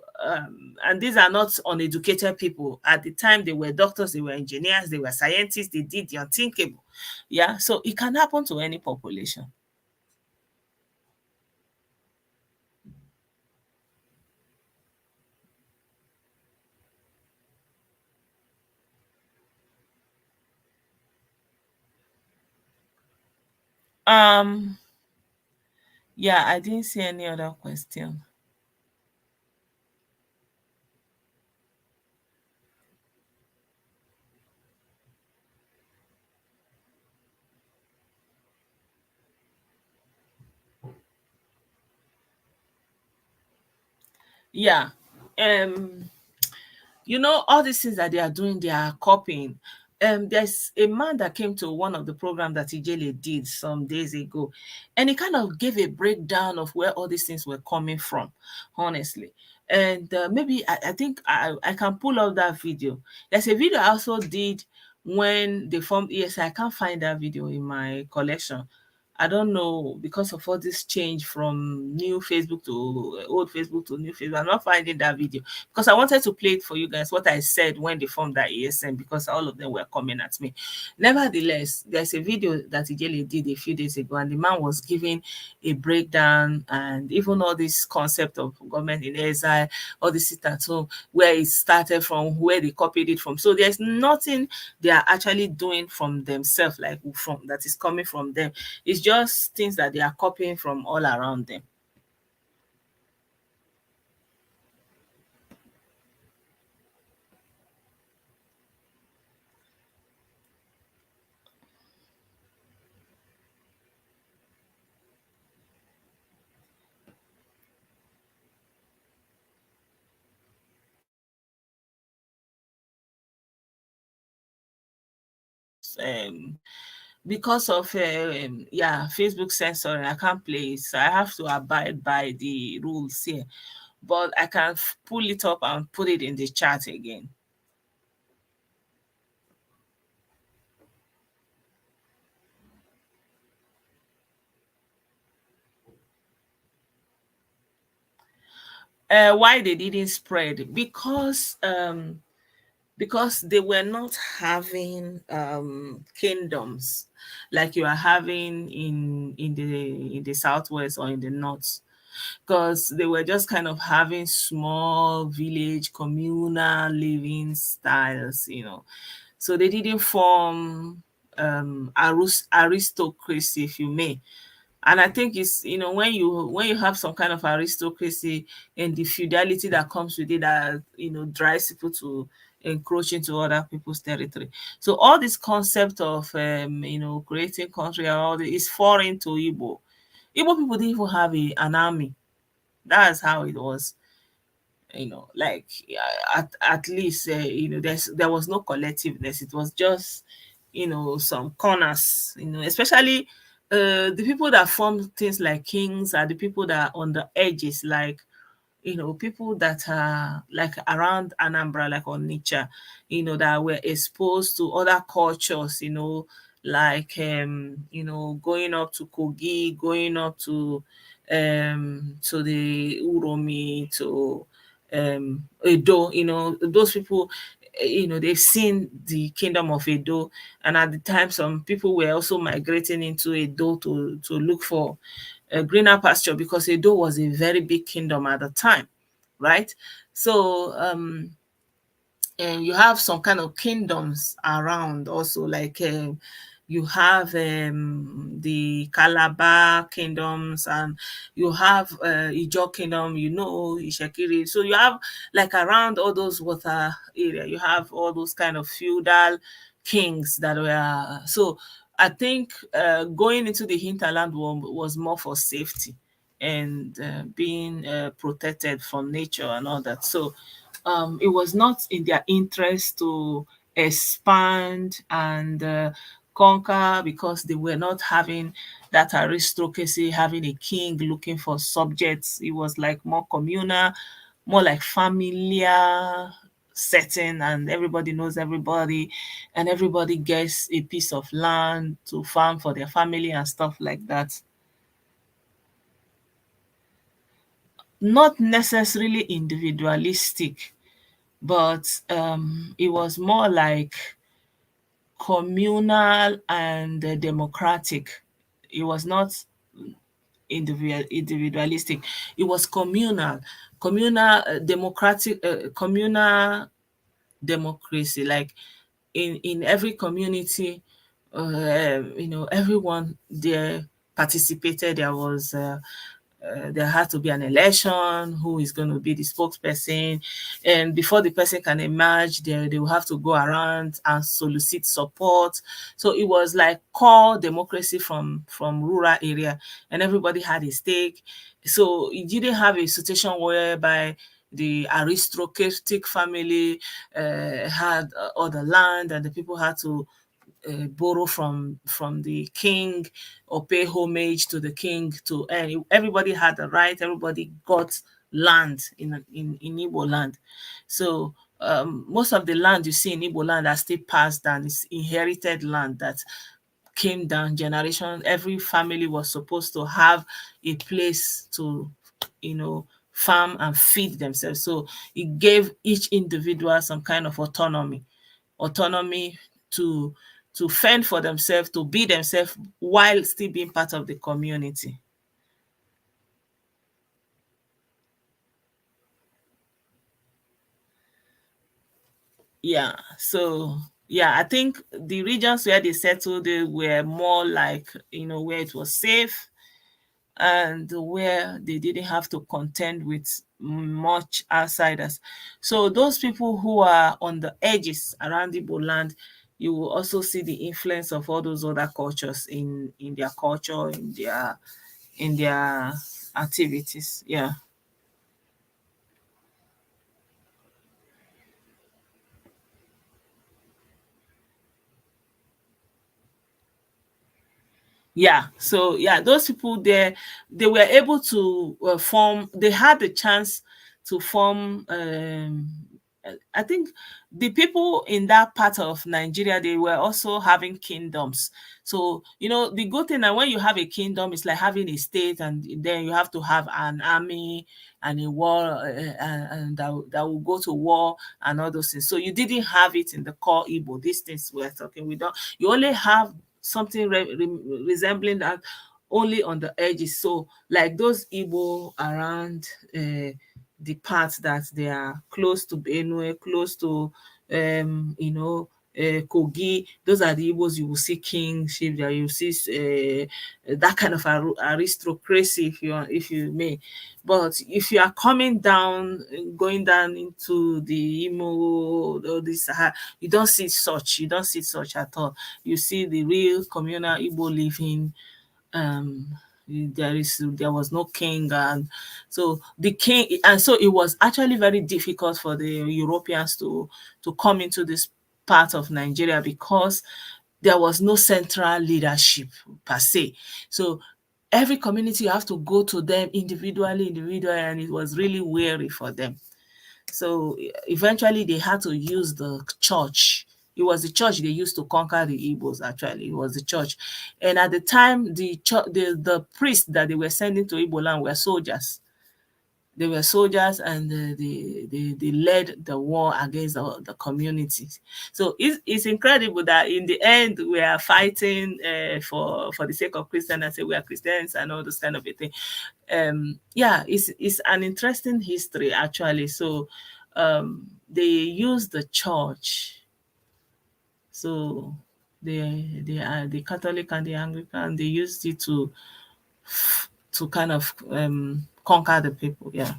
and these are not uneducated people. At the time, they were doctors, they were engineers, they were scientists, they did the unthinkable. Yeah, so it can happen to any population. um yeah, I didn't see any other question. Yeah. um all these things that they are doing, they are copying. There's a man that came to one of the programs that Ijele did some days ago, and he kind of gave a breakdown of where all these things were coming from, honestly. And maybe I think I can pull up that video. There's a video I also did when they formed ESI. I can't find that video in my collection. I don't know, because of all this change from new Facebook to old Facebook to new Facebook. I'm not finding that video because I wanted to play it for you guys. What I said when they formed that ASM, because all of them were coming at me. Nevertheless, there's a video that Ijele did a few days ago, and the man was giving a breakdown and even all this concept of government in exile, all this sit at home, where it started from, where they copied it from. So there's nothing they are actually doing from themselves, like from that is coming from them. It's just things that they are copying from all around them. Um, because of yeah, Facebook censoring, I can't play it, so I have to abide by the rules here. But I can pull it up and put it in the chat again. Why they didn't spread? Because they were not having kingdoms like you are having in the southwest or in the north, because they were just kind of having small village communal living styles, you know. So they didn't form aristocracy, if you may. And I think it's, you know, when you have some kind of aristocracy and the feudality that comes with it, that, you know, drives people to encroach into other people's territory. So all this concept of you know, creating country and all this is foreign to Igbo. Igbo people didn't even have an army. That's how it was, you know, like at least you know, there was no collectiveness. It was just, you know, some corners, you know, especially the people that form things like kings are the people that are on the edges, like, you know, people that are like around Anambra, like on nature, you know, that were exposed to other cultures, you know, like you know, going up to Kogi, going up to the Uromi, to Edo, you know, those people, you know, they've seen the kingdom of Edo, and at the time, some people were also migrating into Edo to look for a greener pasture, because Edo was a very big kingdom at the time, right? So and you have some kind of kingdoms around also, like you have the Calabar kingdoms, and you have Ijo kingdom, you know, Ishakiri. So you have, like, around all those water area, you have all those kind of feudal kings that were. So I think going into the hinterland was more for safety and being protected from nature and all that. So it was not in their interest to expand and conquer, because they were not having that aristocracy, having a king looking for subjects. It was like more communal, more like familiar setting, and everybody knows everybody, and everybody gets a piece of land to farm for their family and stuff like that. Not necessarily individualistic, but it was more like communal and democratic. It was not individualistic. It was communal, democratic, communal democracy. Like in every community, you know, everyone there participated. There had to be an election, who is going to be the spokesperson, and before the person can emerge, they will have to go around and solicit support. So it was like core democracy from rural area, and everybody had a stake. So it didn't have a situation whereby the aristocratic family had all the land, and the people had to borrow from the king or pay homage to the king. To everybody had the right, everybody got land in Igbo land. So most of the land you see in Igbo land are still passed down. It's inherited land that came down generation. Every family was supposed to have a place to, farm and feed themselves. So it gave each individual some kind of autonomy to fend for themselves, to be themselves while still being part of the community. Yeah. So yeah, I think the regions where they settled, they were more like, where it was safe and where they didn't have to contend with much outsiders. So those people who are on the edges around Igbo land, you will also see the influence of all those other cultures in their culture, in their activities. Yeah. Yeah, so yeah, those people there, they were able to form, they had the chance to form, I think the people in that part of Nigeria, they were also having kingdoms. So the good thing that when you have a kingdom, it's like having a state, and then you have to have an army and a war, and that will go to war and all those things. So you didn't have it in the core Igbo. These things we're talking, we don't, you only have something resembling that only on the edges. So like those Igbo around the parts that they are close to Benue, close to Kogi, those are the Igbos you will see kingship, that you see that kind of aristocracy, if you may. But if you are coming down, going down into the Imo, all this, you don't see such at all. You see the real communal Igbo living. um there was no king, and so the king, and so it was actually very difficult for the Europeans to come into this part of Nigeria, because there was no central leadership per se. So every community, you have to go to them individually, and it was really weary for them. So eventually they had to use the church. It was the church they used to conquer the Igbos, actually. It was the church. And at the time, the priests that they were sending to Igbo land were soldiers. They were soldiers, and they led the war against the communities. So it's incredible that in the end we are fighting for the sake of Christians, and say we are Christians and all those kind of a thing. Yeah, it's an interesting history, actually. So they use the church. So they are the Catholic and the Anglican, they used it to kind of conquer the people. Yeah.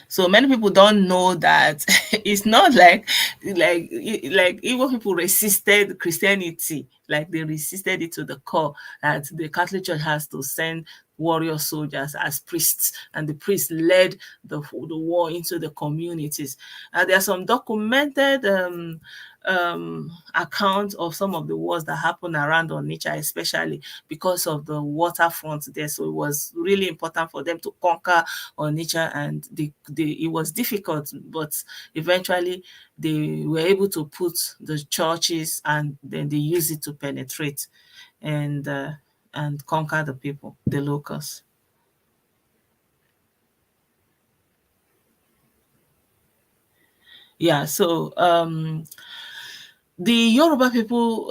So many people don't know that it's not like Igbo people resisted Christianity, like they resisted it to the core. That the Catholic Church has to send warrior soldiers as priests, and the priests led the war into the communities. There are some documented account of some of the wars that happened around Onitsha, especially because of the waterfront there. So it was really important for them to conquer Onitsha, and it was difficult, but eventually they were able to put the churches, and then they use it to penetrate and conquer the people, the locals. Yeah, so the Yoruba people,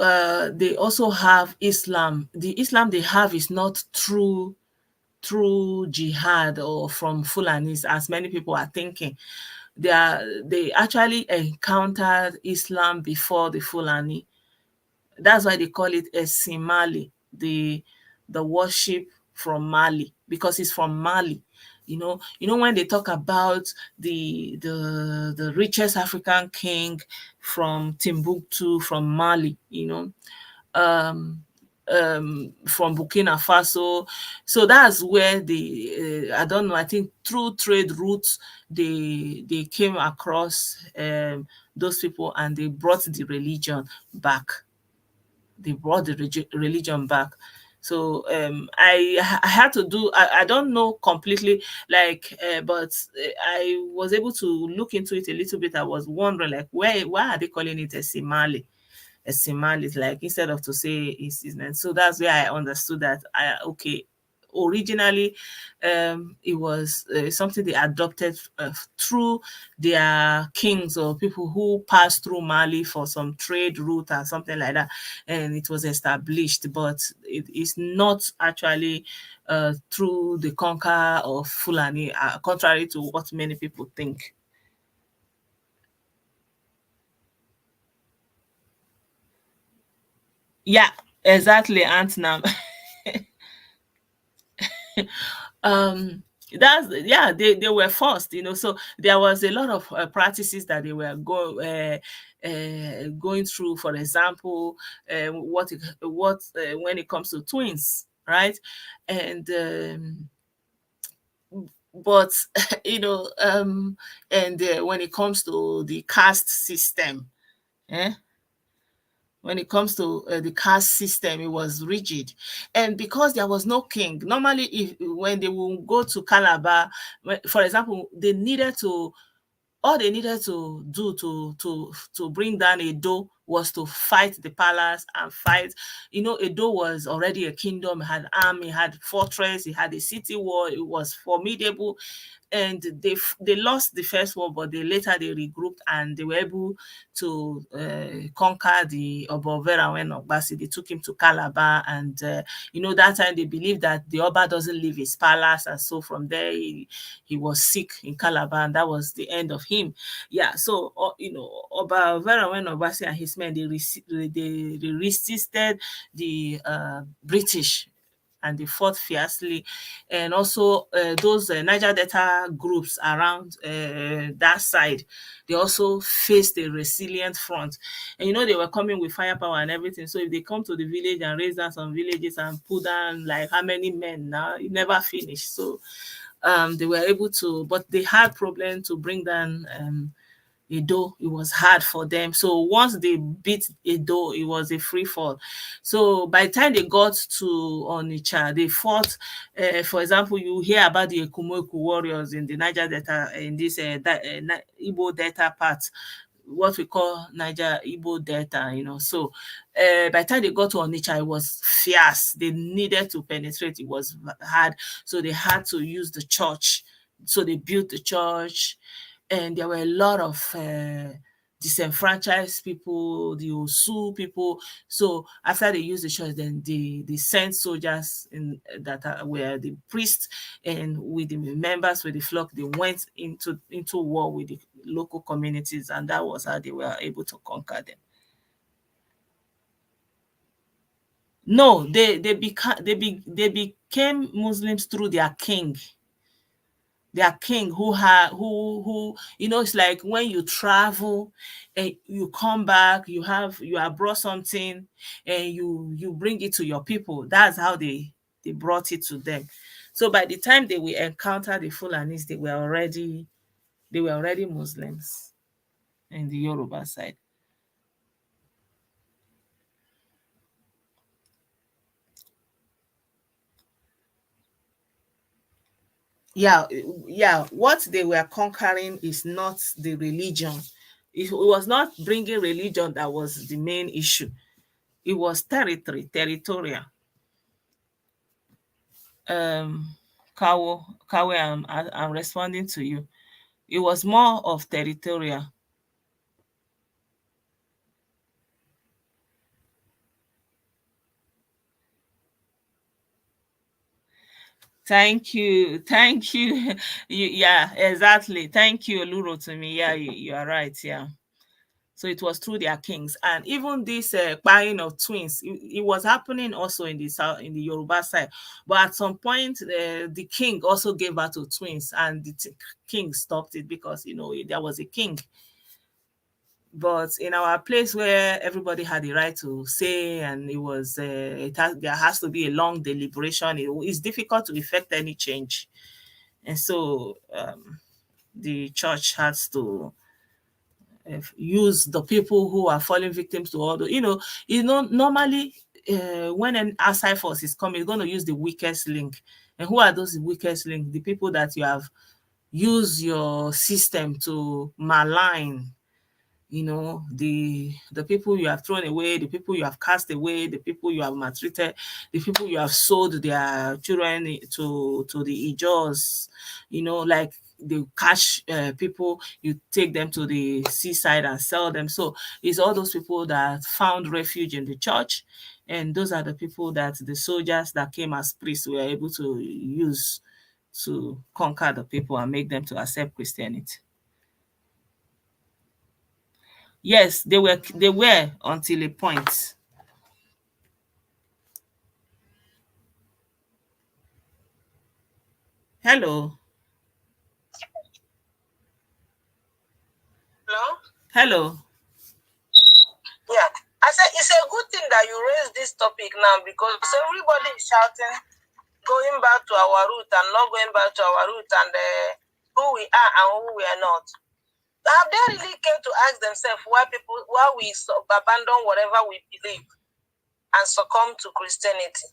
they also have Islam. The Islam they have is not through jihad or from Fulanis, as many people are thinking. They actually encountered Islam before the Fulani. That's why they call it Esimali, the worship from Mali, because it's from Mali. When they talk about the richest African king from Timbuktu, from Mali, um, from Burkina Faso. So that's where I don't know, I think through trade routes, they came across those people, and they brought the religion back. They brought the religion back. So I had to do, I don't know completely, like but I was able to look into it a little bit. I was wondering, like, why are they calling it a simale? A simile is like, instead of to say incident. So that's where I understood that okay, originally it was something they adopted through their kings or people who passed through Mali for some trade route or something like that, and it was established, but it is not actually through the conquer of Fulani, contrary to what many people think. Yeah, exactly, Antnam. um that's, yeah, they were forced, so there was a lot of practices that they were going through. For example, when it comes to twins, right? And but you know and when it comes to the caste system, eh? When it comes to the caste system, it was rigid. And because there was no king, normally if when they will go to Calabar, for example, all they needed to do to bring down Edo was to fight the palace and fight. Edo was already a kingdom, it had army, it had fortress, it had a city wall, it was formidable. And they lost the first war, but they regrouped and they were able to conquer the Obovera when Ogbasi. They took him to Calabar, and that time they believed that the Oba doesn't leave his palace, and so from there he was sick in Calabar, and that was the end of him. Yeah, so Oba Vera when Ogbasi and his men, they resisted the British, and they fought fiercely. And also those Niger Delta groups around that side, they also faced a resilient front. And they were coming with firepower and everything. So if they come to the village and raise down some villages and put down like how many men now, it never finished. So they were able to, but they had problem to bring down Edo. It was hard for them. So once they beat Edo, it was a free fall. So by the time they got to Onitsha, they fought. For example, you hear about the Ekumeku warriors in the Niger Delta, in this Igbo Delta part, what we call Niger Igbo Delta. So by the time they got to Onitsha, it was fierce. They needed to penetrate. It was hard. So they had to use the church. So they built the church, and there were a lot of disenfranchised people, the Osu people. So after they used the church, then they sent soldiers were the priests, and with the members with the flock, they went into war with the local communities, and that was how they were able to conquer them. No, they became Muslims through their king who it's like when you travel and you come back, you have brought something, and you bring it to your people. That's how they brought it to them. So by the time they will encounter the Fulanis, they were already Muslims in the Yoruba side. Yeah, yeah, what they were conquering is not the religion. It was not bringing religion that was the main issue. It was territorial. um Kawe, I'm responding to you. It was more of territorial. Thank you. Thank you. Yeah, exactly. Thank you, Luro, to me. Yeah, you are right. Yeah. So it was through their kings. And even this buying of twins, it was happening also in the south, in the Yoruba side. But at some point, the king also gave birth to twins, and the king stopped it because there was a king. But in our place where everybody had the right to say, and there has to be a long deliberation, it's difficult to effect any change. And so the church has to use the people who are falling victims to all the, normally when an outside force is coming, it's going to use the weakest link. And who are those weakest link? The people that you have used your system to malign, the people you have thrown away, the people you have cast away, the people you have maltreated, the people you have sold their children to the Ijos, like the cash people, you take them to the seaside and sell them. So it's all those people that found refuge in the church, and those are the people that the soldiers that came as priests were able to use to conquer the people and make them to accept Christianity. Yes, they were until a point. Hello.
Hello?
Hello.
Yeah. I said it's a good thing that you raised this topic now because everybody is shouting, going back to our root and not going back to our root and who we are and who we are not. Have they really cared to ask themselves why we abandon whatever we believe and succumb to Christianity?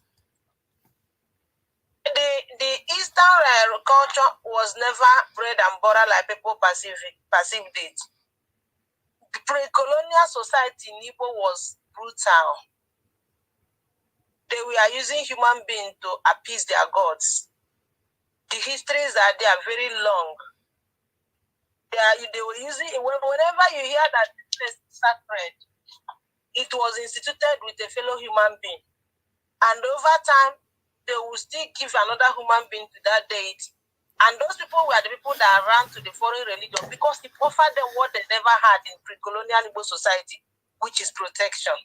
The Eastern culture was never bread and butter like people perceived it. The pre-colonial society in Igbo was brutal. They were using human beings to appease their gods. The histories are there very long. They were using, whenever you hear that this place is sacred, it was instituted with a fellow human being. And over time, they will still give another human being to that deity. And those people were the people that ran to the foreign religion because it offered them what they never had in pre-colonial Igbo society, which is protection.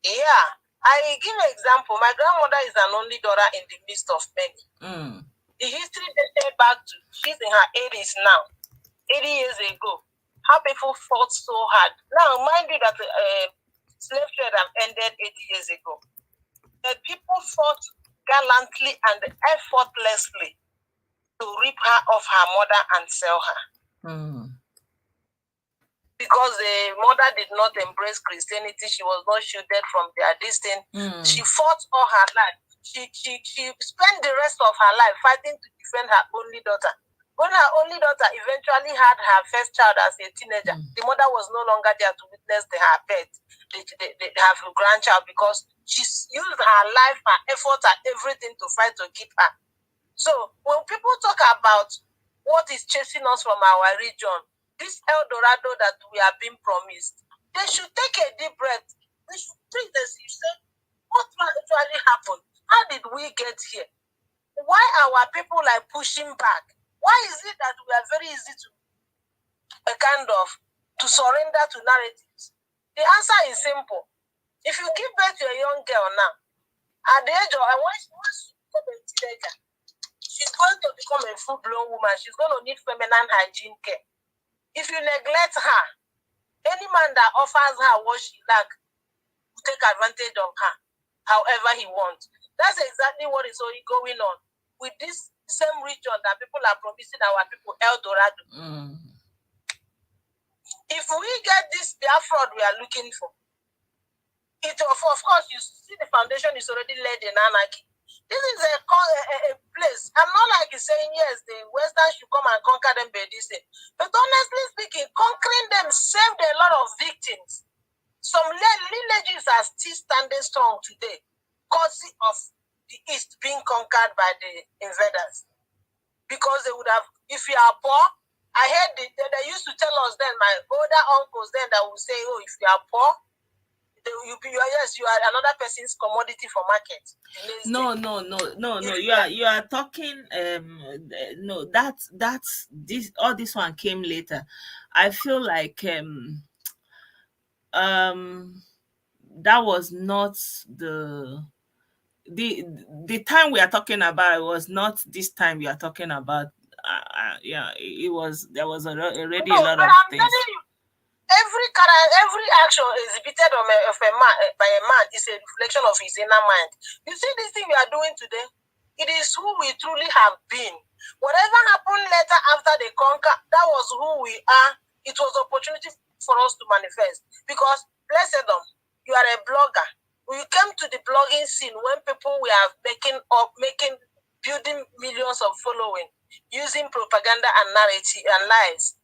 Yeah. I give an example. My grandmother is an only daughter in the midst of many. The history dated back to, she's in her 80s now, 80 years ago. How people fought so hard. Now, mind you that slave trade have ended 80 years ago. The people fought gallantly and effortlessly to rip her off her mother and sell her. Because the mother did not embrace Christianity, she was not shielded from their distance. She fought all her life. She spent the rest of her life fighting to defend her only daughter. When her only daughter eventually had her first child as a teenager, the mother was no longer there to witness her pet, her grandchild, because she used her life, her effort, and everything to fight to keep her. So when people talk about what is chasing us from our region, this El Dorado that we are being promised, they should take a deep breath. They should think this. You say, what actually happened? How did we get here? Why our people are pushing back? Why is it that we are very easy to to surrender to narratives? The answer is simple. If you give birth to a young girl now, at the age of, when she become a teenager, she's going to become a full-blown woman. She's going to need feminine hygiene care. If you neglect her, any man that offers her what she lacks will take advantage of her however he wants. That's exactly what is going on with this same region that people are promising our people El Dorado. If we get this fraud we are looking for, it of course you see the foundation is already laid in anarchy. This is a place. I'm not like saying yes, the Western should come and conquer them by this thing. But honestly speaking, conquering them saved a lot of victims. Some lineages are still standing strong today, courtesy of the East being conquered by the invaders. Because they would have, if you are poor, I heard they used to tell us then, my older uncles then, that would say, oh, if you are poor, you are another person's commodity for market.
No. You are talking. No, that's this. All this one came later. I feel like that was not the time we are talking about. It was not this time we are talking about. Yeah, it was. There was already a lot of things.
Every action exhibited by a man is a reflection of his inner mind. You see, this thing we are doing today, it is who we truly have been. Whatever happened later after the conquer, that was who we are. It was opportunity for us to manifest. Because Blessedom, You are a blogger. You came to the blogging scene when people were building millions of following, using propaganda and narrative and lies.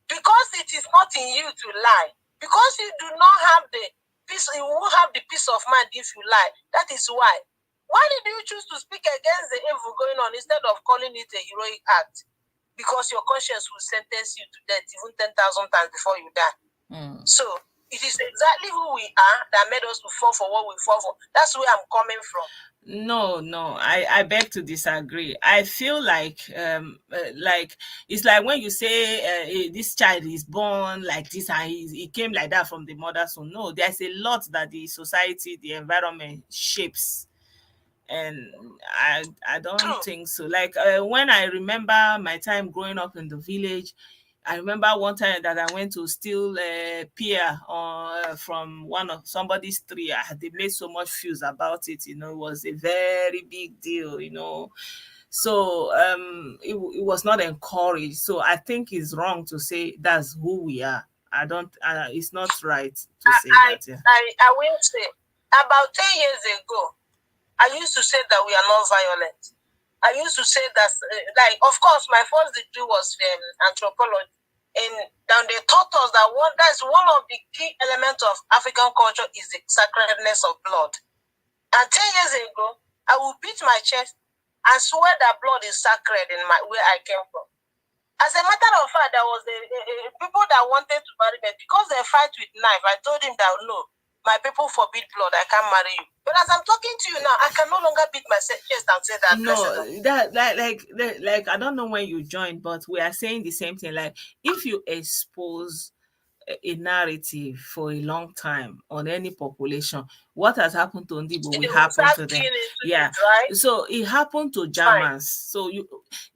Because it is not in you to lie. Because you do not have the peace, you won't have the peace of mind if you lie. That is why. Why did you choose to speak against the evil going on instead of calling it a heroic act? Because your conscience will sentence you to death even 10,000 times before you die. So it is exactly who we are that made us to fall for what we fall for. That's where I'm coming from.
No, I beg to disagree. I feel like it's like when you say this child is born like this and he came like that from the mother. So no, there's a lot that the society, the environment shapes, and I don't think so. Like when I remember my time growing up in the village, I remember one time that I went to steal a pear from one of somebody's tree. They made so much fuss about it, you know. It was a very big deal, you know. So it was not encouraged. So I think it's wrong to say that's who we are. I don't. It's not right to say that. Yeah.
I will say about 10 years ago, I used to say that we are not violent. I used to say that, like, of course, my first degree was anthropology, and then they taught us that that's one of the key elements of African culture is the sacredness of blood. And 10 years ago, I would beat my chest and swear that blood is sacred in where I came from. As a matter of fact, there was people that wanted to marry me because they fight with knife. I told him that no, my people forbid blood. I can't marry you. But as I'm talking to you now, I can no longer beat my chest and say that.
No, like I don't know when you joined, but we are saying the same thing. Like if you expose a narrative for a long time on any population, what has happened to Ndibo will happen to them. Yeah,
right?
So it happened to Germans. So you,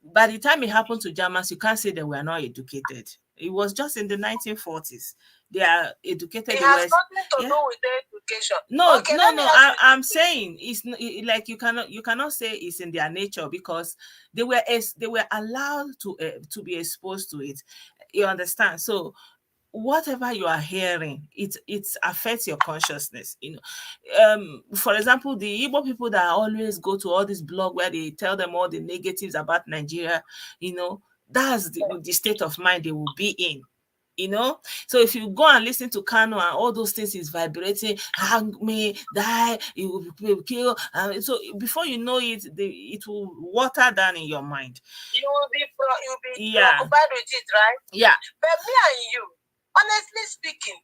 by the time it happened to Germans, you can't say they were not educated. It was just in the 1940s. They are educated.
It has nothing to do with their education.
No, okay, no. I'm saying it's like you cannot say it's in their nature because they were allowed to be exposed to it. You understand? So whatever you are hearing, it affects your consciousness, you know. For example, the Igbo people that always go to all this blog where they tell them all the negatives about Nigeria, you know, that's the state of mind they will be in, you know. So if you go and listen to Kano and all those things is vibrating, hang me, die, you will kill, so before you know it, it will water down in your mind.
You will be preoccupied with it, right?
Yeah.
But me and you, honestly speaking,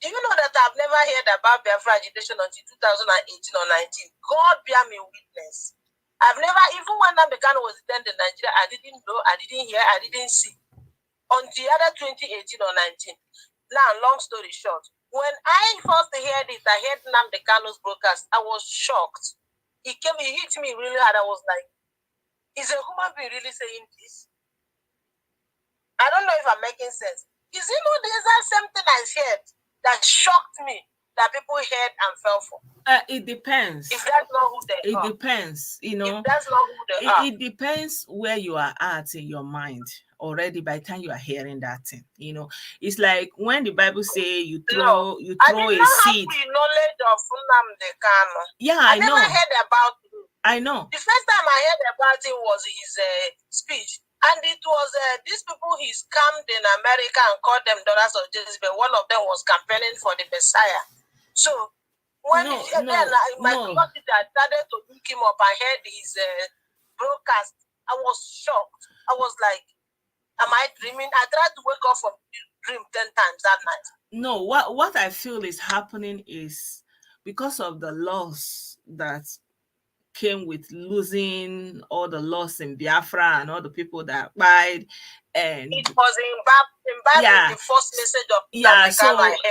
do you know that I've never heard about Biafra agitation until 2018 or 19? God bear me witness. I've never, even when Namdekan was detained in Nigeria, I didn't know, I didn't hear, I didn't see. Until either 2018 or 19. Now, long story short, when I first heard it, I heard Namdekano's broadcast, I was shocked. He hit me really hard. I was like, is a human being really saying this? I don't know if I'm making sense. Is it not the exact same thing I heard that shocked me that people heard and fell for?
It depends.
If that's not who they are.
It depends, you know.
If that's not who they are.
It depends where you are at in your mind already by the time you are hearing that thing, you know. It's like when the Bible say you throw a seed.
I did not have the knowledge of Nnamdi.
Yeah, I know.
never heard about him.
I know.
The first time I heard about him was his speech. And it was these people he scammed in America and called them daughters of Jezebel. One of them was campaigning for the Messiah. So when my curiosity started to look him up, I heard his broadcast. I was shocked. I was like, am I dreaming? I tried to wake up from the dream 10 times that night.
No, what I feel is happening is because of the loss that came with losing all the loss in Biafra and all the people that died, and
it was in the first message of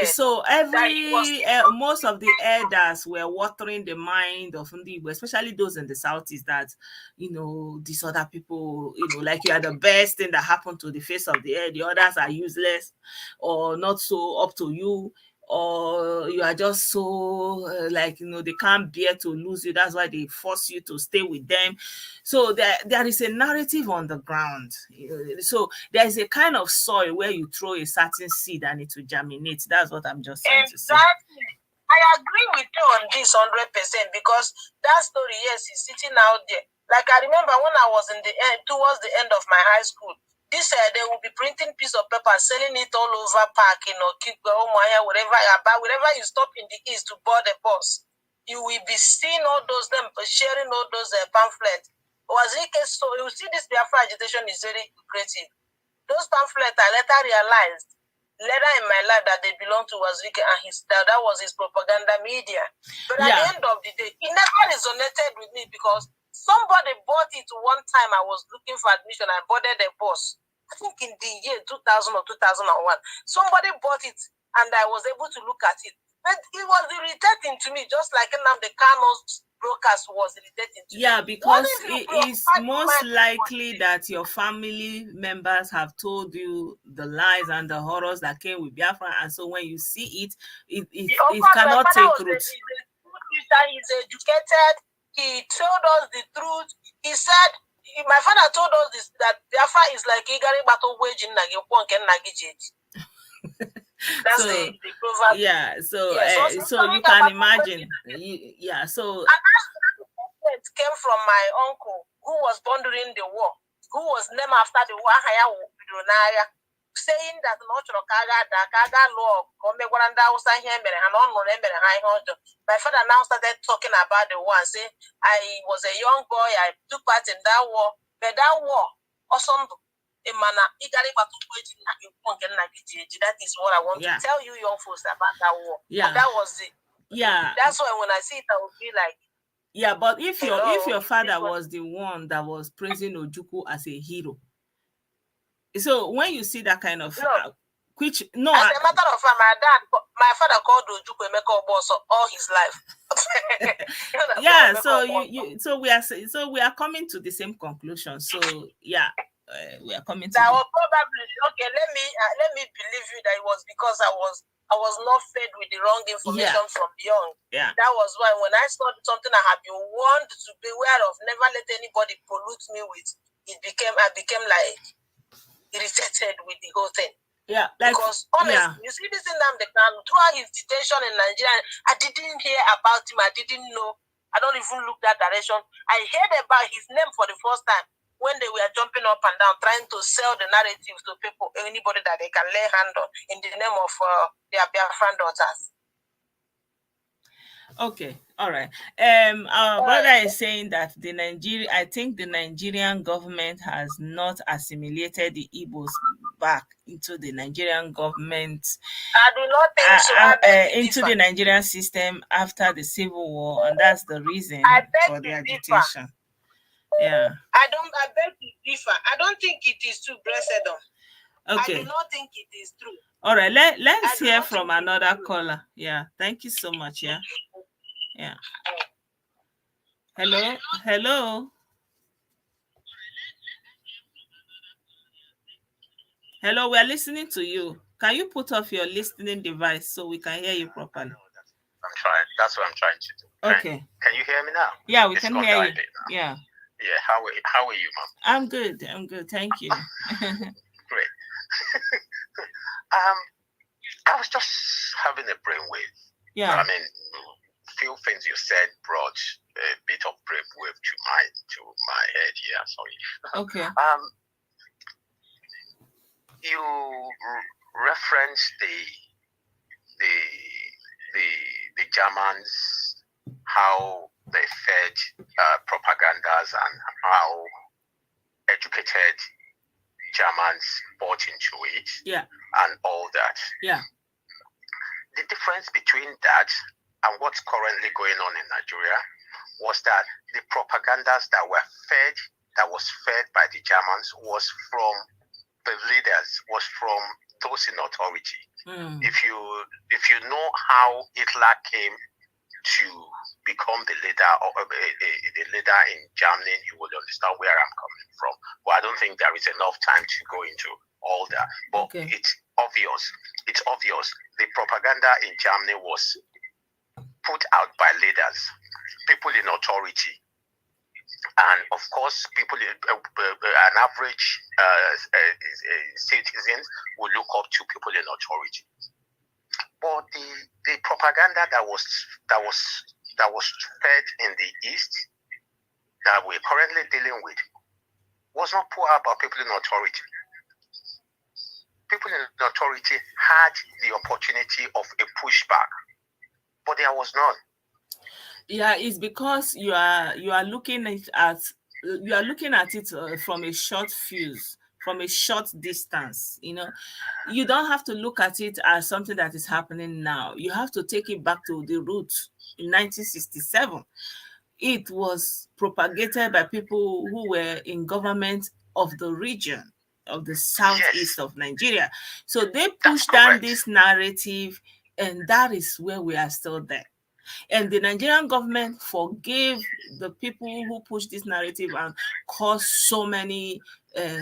so most of the elders were watering the mind of Ndibo, especially those in the southeast, that you know these other people, you know, like you are the best thing that happened to the face of the earth, the others are useless or not so up to you, or you are just so like, you know, they can't bear to lose you, that's why they force you to stay with them. So there is a narrative on the ground. So there is a kind of soil where you throw a certain seed and it will germinate. That's what I'm just trying to say.
I agree with you on this 100% because that story, yes, is sitting out there. Like I remember when I was in the end, towards the end of my high school, this they will be printing piece of paper, selling it all over park, wherever you stop in the east to board a bus, you will be seeing all those them sharing all those pamphlets. So you see this Biafra agitation is very lucrative. Those pamphlets I later realized later in my life that they belong to Wazirike and that was his propaganda media. But at the end of the day, it never resonated with me because somebody bought it one time. I was looking for admission. I boarded a bus. I think in the year 2000 or 2001. Somebody bought it and I was able to look at it. But it was irritating to me, just like the Kano's broadcast was irritating to me.
Because it is most likely that your family members have told you the lies and the horrors that came with Biafra, and so when you see it cannot take root.
He's educated. He told us the truth. He said, my father told us this, that Biafra is like Igari battle wage in That's the proverb.
Yeah, so you can imagine. So
it came from my uncle who was born during the war, who was named after the war, saying that my father now started talking about the war and say, I was a young boy, I took part in that war, but that war awesome. That is what I want to tell you young folks about that war. And that was it. That's why when I see it, I will be like,
but if your father was the one that was praising Ojukwu as a hero, so when you see that kind of
as a matter of fact, my father called Ojukwu Emeka Oboso all his life.
So we are coming to the same conclusion. So we are coming to
that was probably okay. Let me believe you that it was because I was not fed with the wrong information from young. That was why when I started something I had been warned to beware of, never let anybody pollute me with, I became like irritated with the whole thing. Because honestly, you see this in throughout his detention in Nigeria, I didn't hear about him. I didn't know. I don't even look that direction. I heard about his name for the first time when they were jumping up and down, trying to sell the narrative to people, anybody that they can lay hand on in the name of their Biafran daughters.
Okay, all right. Our brother is saying that I think the Nigerian government has not assimilated the Igbos back into the Nigerian government.
I do not think so.
Into the Nigerian system after the Civil War, and that's the reason for the agitation. Yeah.
I beg to differ. I don't think it is true, Blessedom.
Okay.
I do not think it is true.
All right, let's hear from another caller. Yeah, thank you so much. Yeah. Hello. Hello, we are listening to you. Can you put off your listening device so we can hear you properly?
I'm trying. That's what I'm trying to do.
Okay.
Can you hear me now?
Yeah, we can hear you. Yeah.
Yeah. How are you, Mom?
I'm good. Thank you.
Great. I was just having a brainwave.
Yeah.
I mean, few things you said brought a bit of brainwave to my head here. Sorry.
Okay.
You referenced the Germans, how they fed propagandas and how educated Germans bought into it.
Yeah.
And all that.
Yeah.
The difference between that and what's currently going on in Nigeria was that the propagandas that was fed by the Germans was from the leaders, was from those in authority. If you know how Hitler came to become the leader in Germany, you will understand where I'm coming from. But I don't think there is enough time to go into all that. But it's obvious. The propaganda in Germany was put out by leaders, people in authority. And of course, an average citizens will look up to people in authority. But the propaganda that was fed in the East that we're currently dealing with was not poor about people in authority. People in authority had the opportunity of a pushback, but there was none.
Yeah, it's because you are looking at it from a short fuse, from a short distance. You don't have to look at it as something that is happening now. You have to take it back to the roots. In 1967, it was propagated by people who were in government of the region of the southeast of Nigeria. So they pushed down this narrative, and that is where we are still there. And the Nigerian government forgave the people who pushed this narrative and caused so many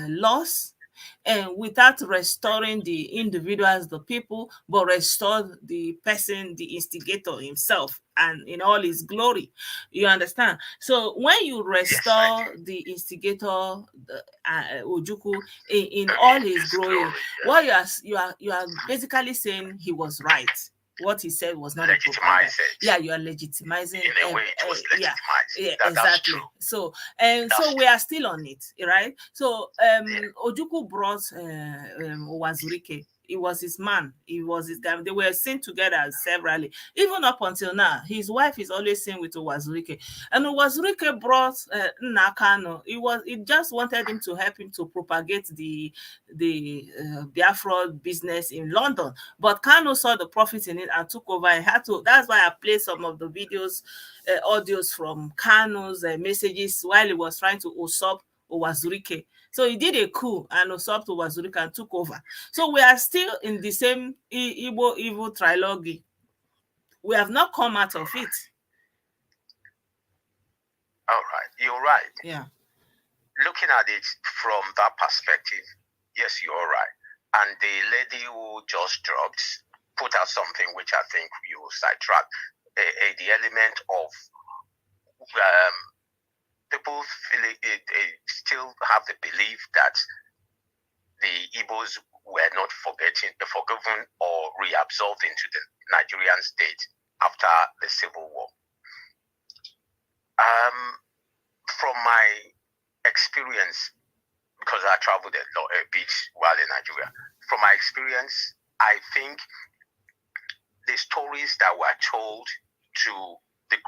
loss, and without restoring the individuals, the people, but restored the person, the instigator himself, and in all his glory. You understand? So when you restore the instigator, Ojukwu, in all his glory, what you are basically saying he was right. What he said was not a propaganda. Yeah, you are legitimizing.
In a way, it was legitimized.
Yeah, exactly. So we are still on it, right? So Ojukwu brought Owazurike. He was his man. He was his guy. They were seen together severally. Even up until now, his wife is always seen with Owazurike. And Owazurike brought Nakano. He just wanted him to help him to propagate the Biafra business in London. But Kano saw the profit in it and took over. And had to. That's why I played some of the videos, audios from Kano's messages while he was trying to usurp Owazurike. So he did a coup and usurped Owazurike and took over. So we are still in the same evil trilogy. We have not come out of it.
All right, you're right.
Yeah.
Looking at it from that perspective, yes, you're right. And the lady who just dropped put out something which I think you sidetracked, the element of people still have the belief that the Igbos were not forgiven or reabsorbed into the Nigerian state after the Civil War. From my experience, because I traveled a bit while in Nigeria, from my experience, I think the stories that were told to the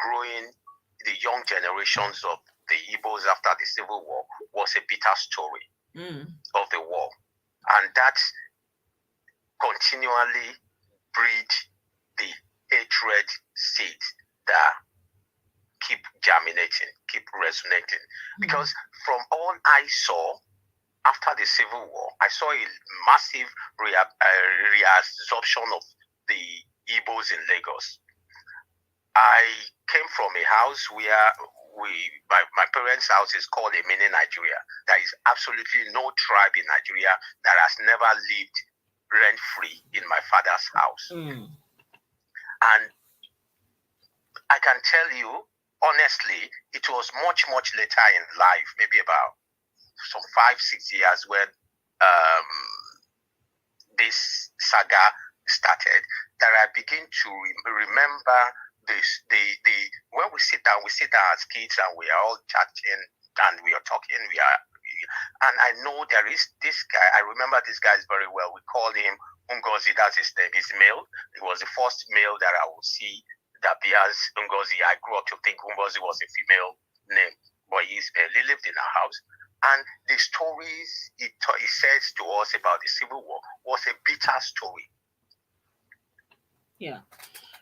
young generations of the Igbos after the Civil War was a bitter story of the war. And that continually breed the hatred seeds that keep germinating, keep resonating. Because from all I saw after the Civil War, I saw a massive reabsorption of the Igbos in Lagos. I came from a house where my parents' house is called a mini Nigeria. There is absolutely no tribe in Nigeria that has never lived rent-free in my father's house. And I can tell you, honestly, it was much, much later in life, maybe about some 5-6 years when this saga started, that I begin to remember this. When we sit down as kids and we are all chatting and we are talking, and I know there is this guy. I remember this guy very well. We call him Ngozi. That's his name. He's male. It was the first male that I would see that bears Ngozi. I grew up to think Ngozi was a female name, but he lived in our house. And the stories he says to us about the Civil War was a bitter story.
Yeah.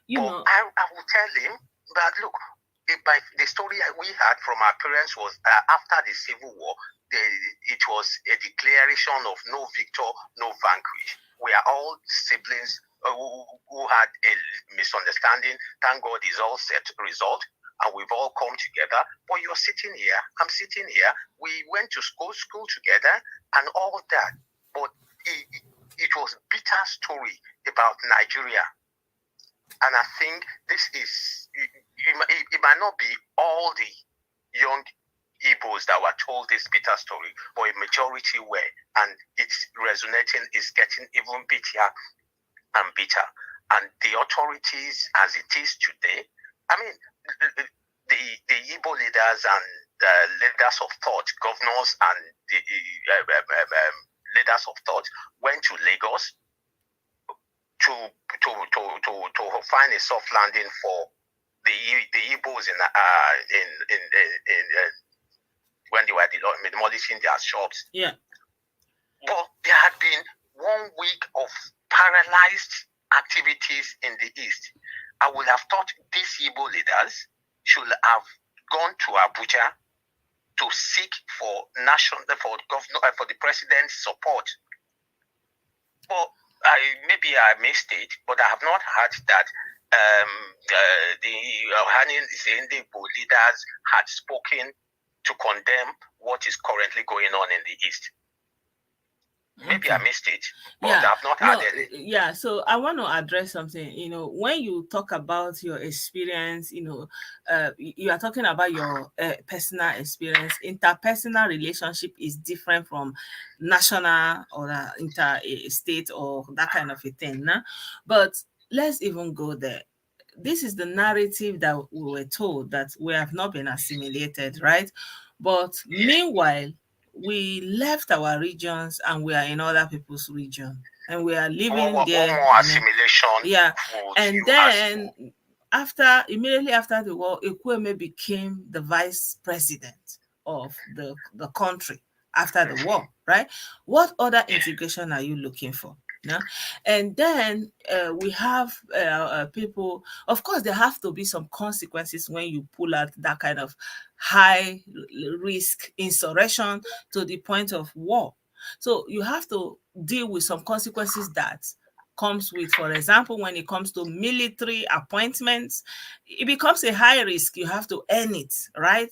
I will tell him that, look, the story we had from our parents was after the Civil War, it was a declaration of no victor, no vanquish. We are all siblings who had a misunderstanding. Thank God it's all set result, and we've all come together. But you're sitting here, I'm sitting here. We went to school together and all that. But it was a bitter story about Nigeria. And I think this is, it might not be all the young Igbos that were told this bitter story, but a majority were. And it's resonating, it's getting even bitter and bitter. and the authorities as it is today, I mean, the Igbo leaders and the leaders of thought, governors and the leaders of thought went to Lagos to find a soft landing for the Igbos in when they were demolishing their shops.
Yeah.
But there had been 1 week of paralyzed activities in the East. I would have thought these Igbo leaders should have gone to Abuja to seek for the president's support. But maybe I missed it, but I have not heard that the Igbo leaders had spoken to condemn what is currently going on in the East. Maybe I missed it, but I've not added it.
Yeah, so I want to address something. When you talk about your experience, you are talking about your personal experience. Interpersonal relationship is different from national or interstate or that kind of a thing. Nah? But let's even go there. This is the narrative that we were told, that we have not been assimilated, right? But meanwhile, we left our regions and we are in other people's region and we are living there.
One more assimilation.
Yeah. And then immediately after the war, Ekwueme became the vice president of the country after the war, right? What other integration are you looking for? No? And then we have people, of course, there have to be some consequences when you pull out that kind of high risk insurrection to the point of war. So you have to deal with some consequences that comes with, for example, when it comes to military appointments, it becomes a high risk. You have to earn it, right?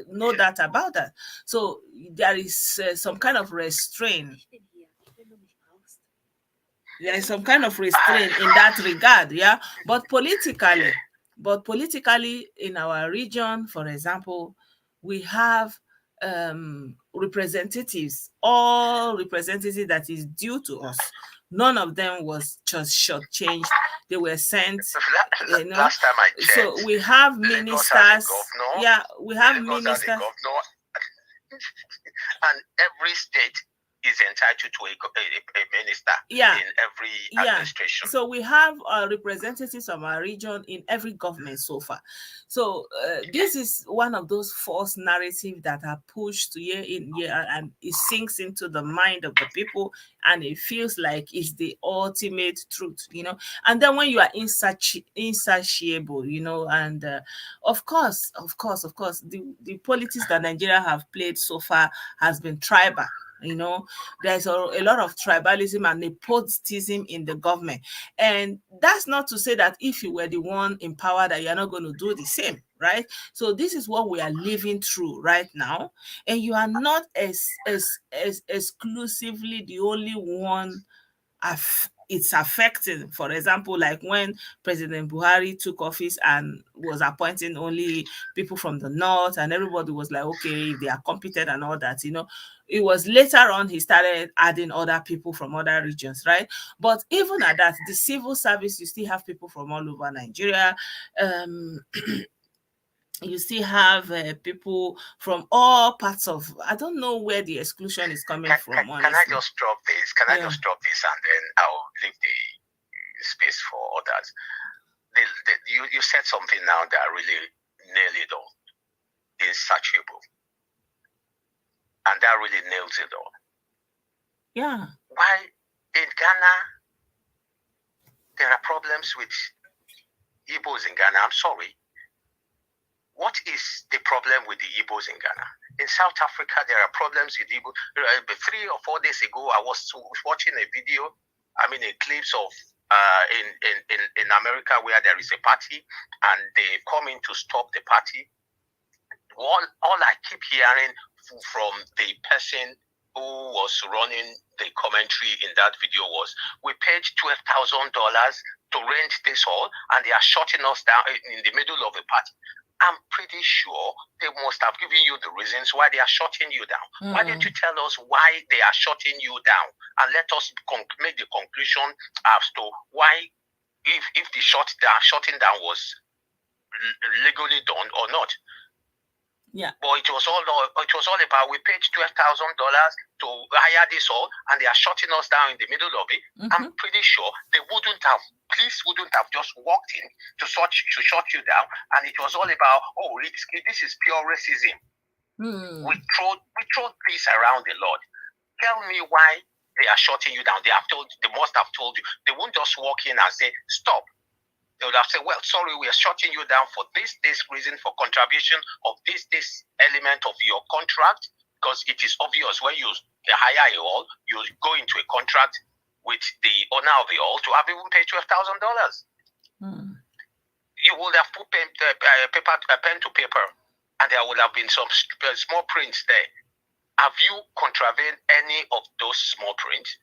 No doubt about that. So there is some kind of restraint. There is some kind of restraint in that regard, yeah. But politically, in our region, for example, we have representatives, all representatives that is due to us. None of them was just shortchanged. They were sent.
Last time I checked,
so we have ministers. Yeah, we have ministers.
And every state is entitled to a minister in every administration.
So we have representatives from our region in every government so far. So this is one of those false narratives that are pushed year in year, and it sinks into the mind of the people, and it feels like it's the ultimate truth, And then when you are insatiable, and of course, the politics that Nigeria have played so far has been tribal. There's a lot of tribalism and nepotism in the government. And that's not to say that if you were the one in power that you're not going to do the same, right? So this is what we are living through right now. And you are not as exclusively the only one it's affecting. For example, like when President Buhari took office and was appointing only people from the north, and everybody was like, okay, they are competent and all that, It was later on he started adding other people from other regions, right? But even at that, the civil service, you still have people from all over Nigeria. You still have people from all parts of, I don't know where the exclusion is coming from.
Can I just drop this? I just drop this and then I'll leave the space for others? You said something now that really nailed it all. Insatiable. And that really nails it all.
Yeah.
Why in Ghana, there are problems with Igbos in Ghana. I'm sorry. What is the problem with the Igbos in Ghana? In South Africa, there are problems with Igbos. 3 or 4 days ago, I was watching a video, a clips of in America where there is a party and they come in to stop the party. All I keep hearing from the person who was running the commentary in that video was, we paid $12,000 to rent this hall and they are shutting us down in the middle of a party. I'm pretty sure they must have given you the reasons why they are shutting you down. Why didn't you tell us why they are shutting you down? And let us make the conclusion as to why if the shutting down was legally done or not.
Yeah.
But it was all about, we paid $12,000 to hire this all, and they are shutting us down in the middle of it. I'm pretty sure police wouldn't have just walked in to shut you down, and it was all about, this is pure racism. We throw this around a lot. Tell me why they are shutting you down. They must have told you. They won't just walk in and say, stop. They would have said, well, sorry, we are shutting you down for this reason, for contribution of this element of your contract, because it is obvious when you hire a hall, you go into a contract with the owner of the hall to have even paid $12,000. You would have put pen to paper, and there would have been some small prints there. Have you contravened any of those small prints?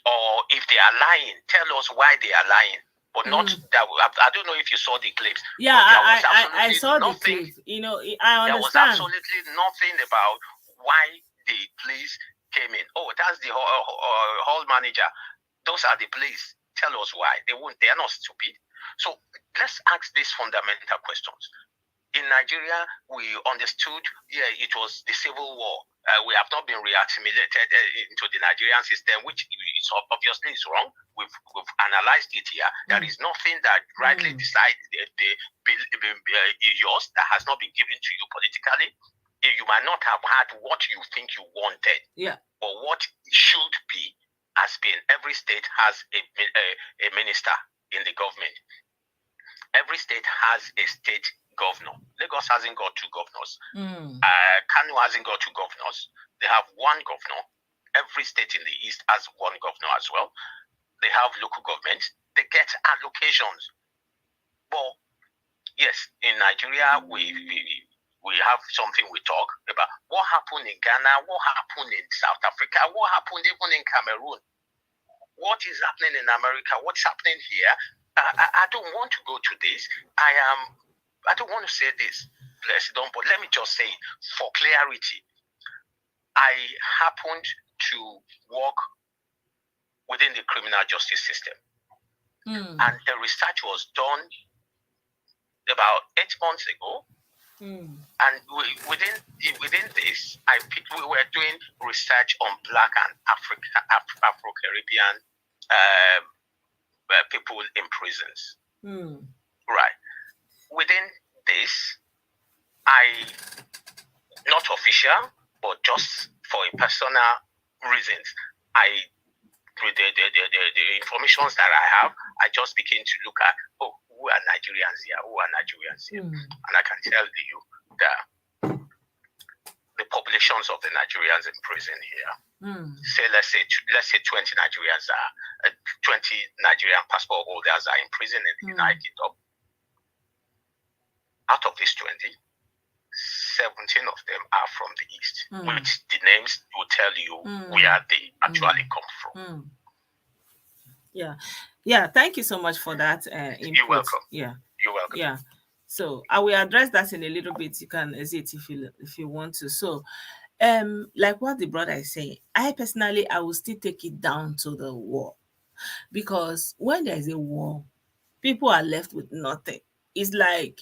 Or if they are lying, tell us why they are lying. But not that. I don't know if you saw the clips.
Yeah, I saw the clips. You know, I understand.
There was absolutely nothing about why the police came in. Oh, that's the hall manager. Those are the police. Tell us why. They are not stupid. So let's ask these fundamental questions. In Nigeria, we understood, it was the civil war. We have not been re-assimilated into the Nigerian system, which is obviously is wrong. We've analyzed it here. There is nothing that rightly decides yours that has not been given to you politically. You might not have had what you think you wanted, but what should be has been. Every state has a minister in the government. Every state has a state governor. Lagos hasn't got two governors. Kano hasn't got two governors. They have one governor. Every state in the east has one governor as well. They have local governments. They get allocations. But yes, in Nigeria, we have something we talk about. What happened in Ghana? What happened in South Africa? What happened even in Cameroon? What is happening in America? What's happening here? I don't want to go to this. I don't want to say this, Blessedom, but let me just say, for clarity, I happened to work within the criminal justice system. And the research was done about 8 months ago. And within this, we were doing research on Black and Afro-Caribbean people in prisons. Right. Within this, not official, but just for a personal reasons, with the information that I have, I just begin to look at, who are Nigerians here? And I can tell you that the populations of the Nigerians in prison here, say let's say 20 Nigerians 20 Nigerian passport holders are in prison in the United Kingdom. Out of these 20, 17 of them are from the east, which the names will tell you where they actually come from.
Yeah. Thank you so much for that input.
You're welcome.
Yeah.
You're welcome.
Yeah. So I will address that in a little bit. You can exit if you want to. So, like what the brother is saying, I personally will still take it down to the war, because when there is a war, people are left with nothing. It's like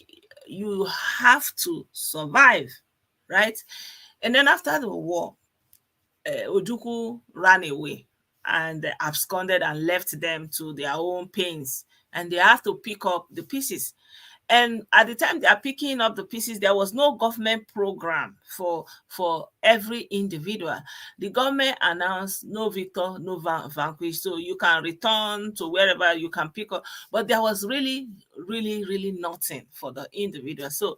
you have to survive, right? And then after the war, Ojukwu ran away and absconded and left them to their own pains, and they have to pick up the pieces. And at the time they are picking up the pieces, there was no government program for every individual. The government announced no victor, no vanquished. So you can return to wherever you can pick up. But there was really, really, really nothing for the individual. So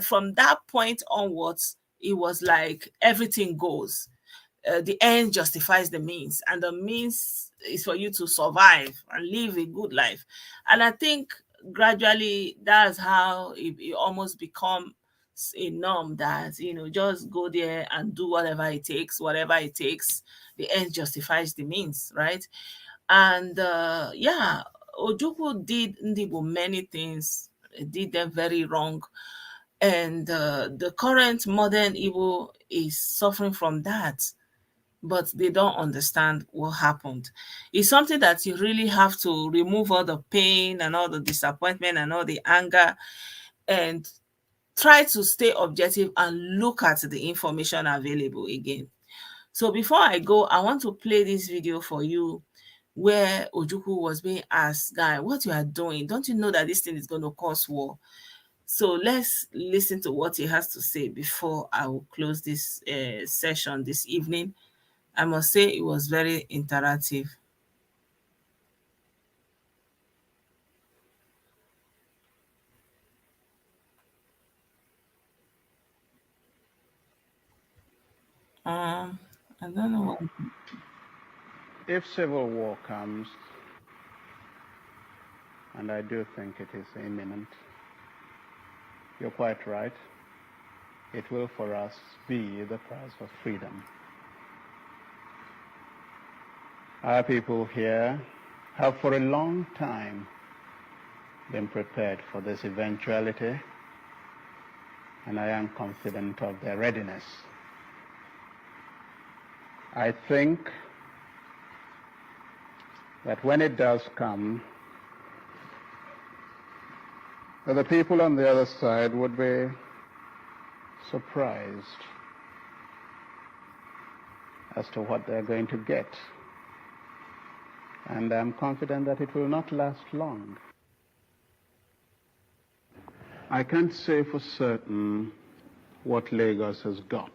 from that point onwards, it was like everything goes. The end justifies the means, and the means is for you to survive and live a good life. And I think gradually that's how it almost becomes a norm that, just go there and do whatever it takes. The end justifies the means, right? And Ojukwu did Ndibo many things, did them very wrong. And the current modern Igbo is suffering from that. but they don't understand what happened. It's something that you really have to remove all the pain and all the disappointment and all the anger, and try to stay objective and look at the information available again. So before I go, I want to play this video for you where Ojukwu was being asked, guy, what you are doing? Don't you know that this thing is going to cause war? So let's listen to what he has to say before I will close this session this evening. I must say it was very interactive. I don't know what.
If civil war comes, and I do think it is imminent, you're quite right. It will for us be the price of freedom. Our people here have for a long time been prepared for this eventuality, and I am confident of their readiness. I think that when it does come, that the people on the other side would be surprised as to what they're going to get. And I'm confident that it will not last long. I can't say for certain what Lagos has got.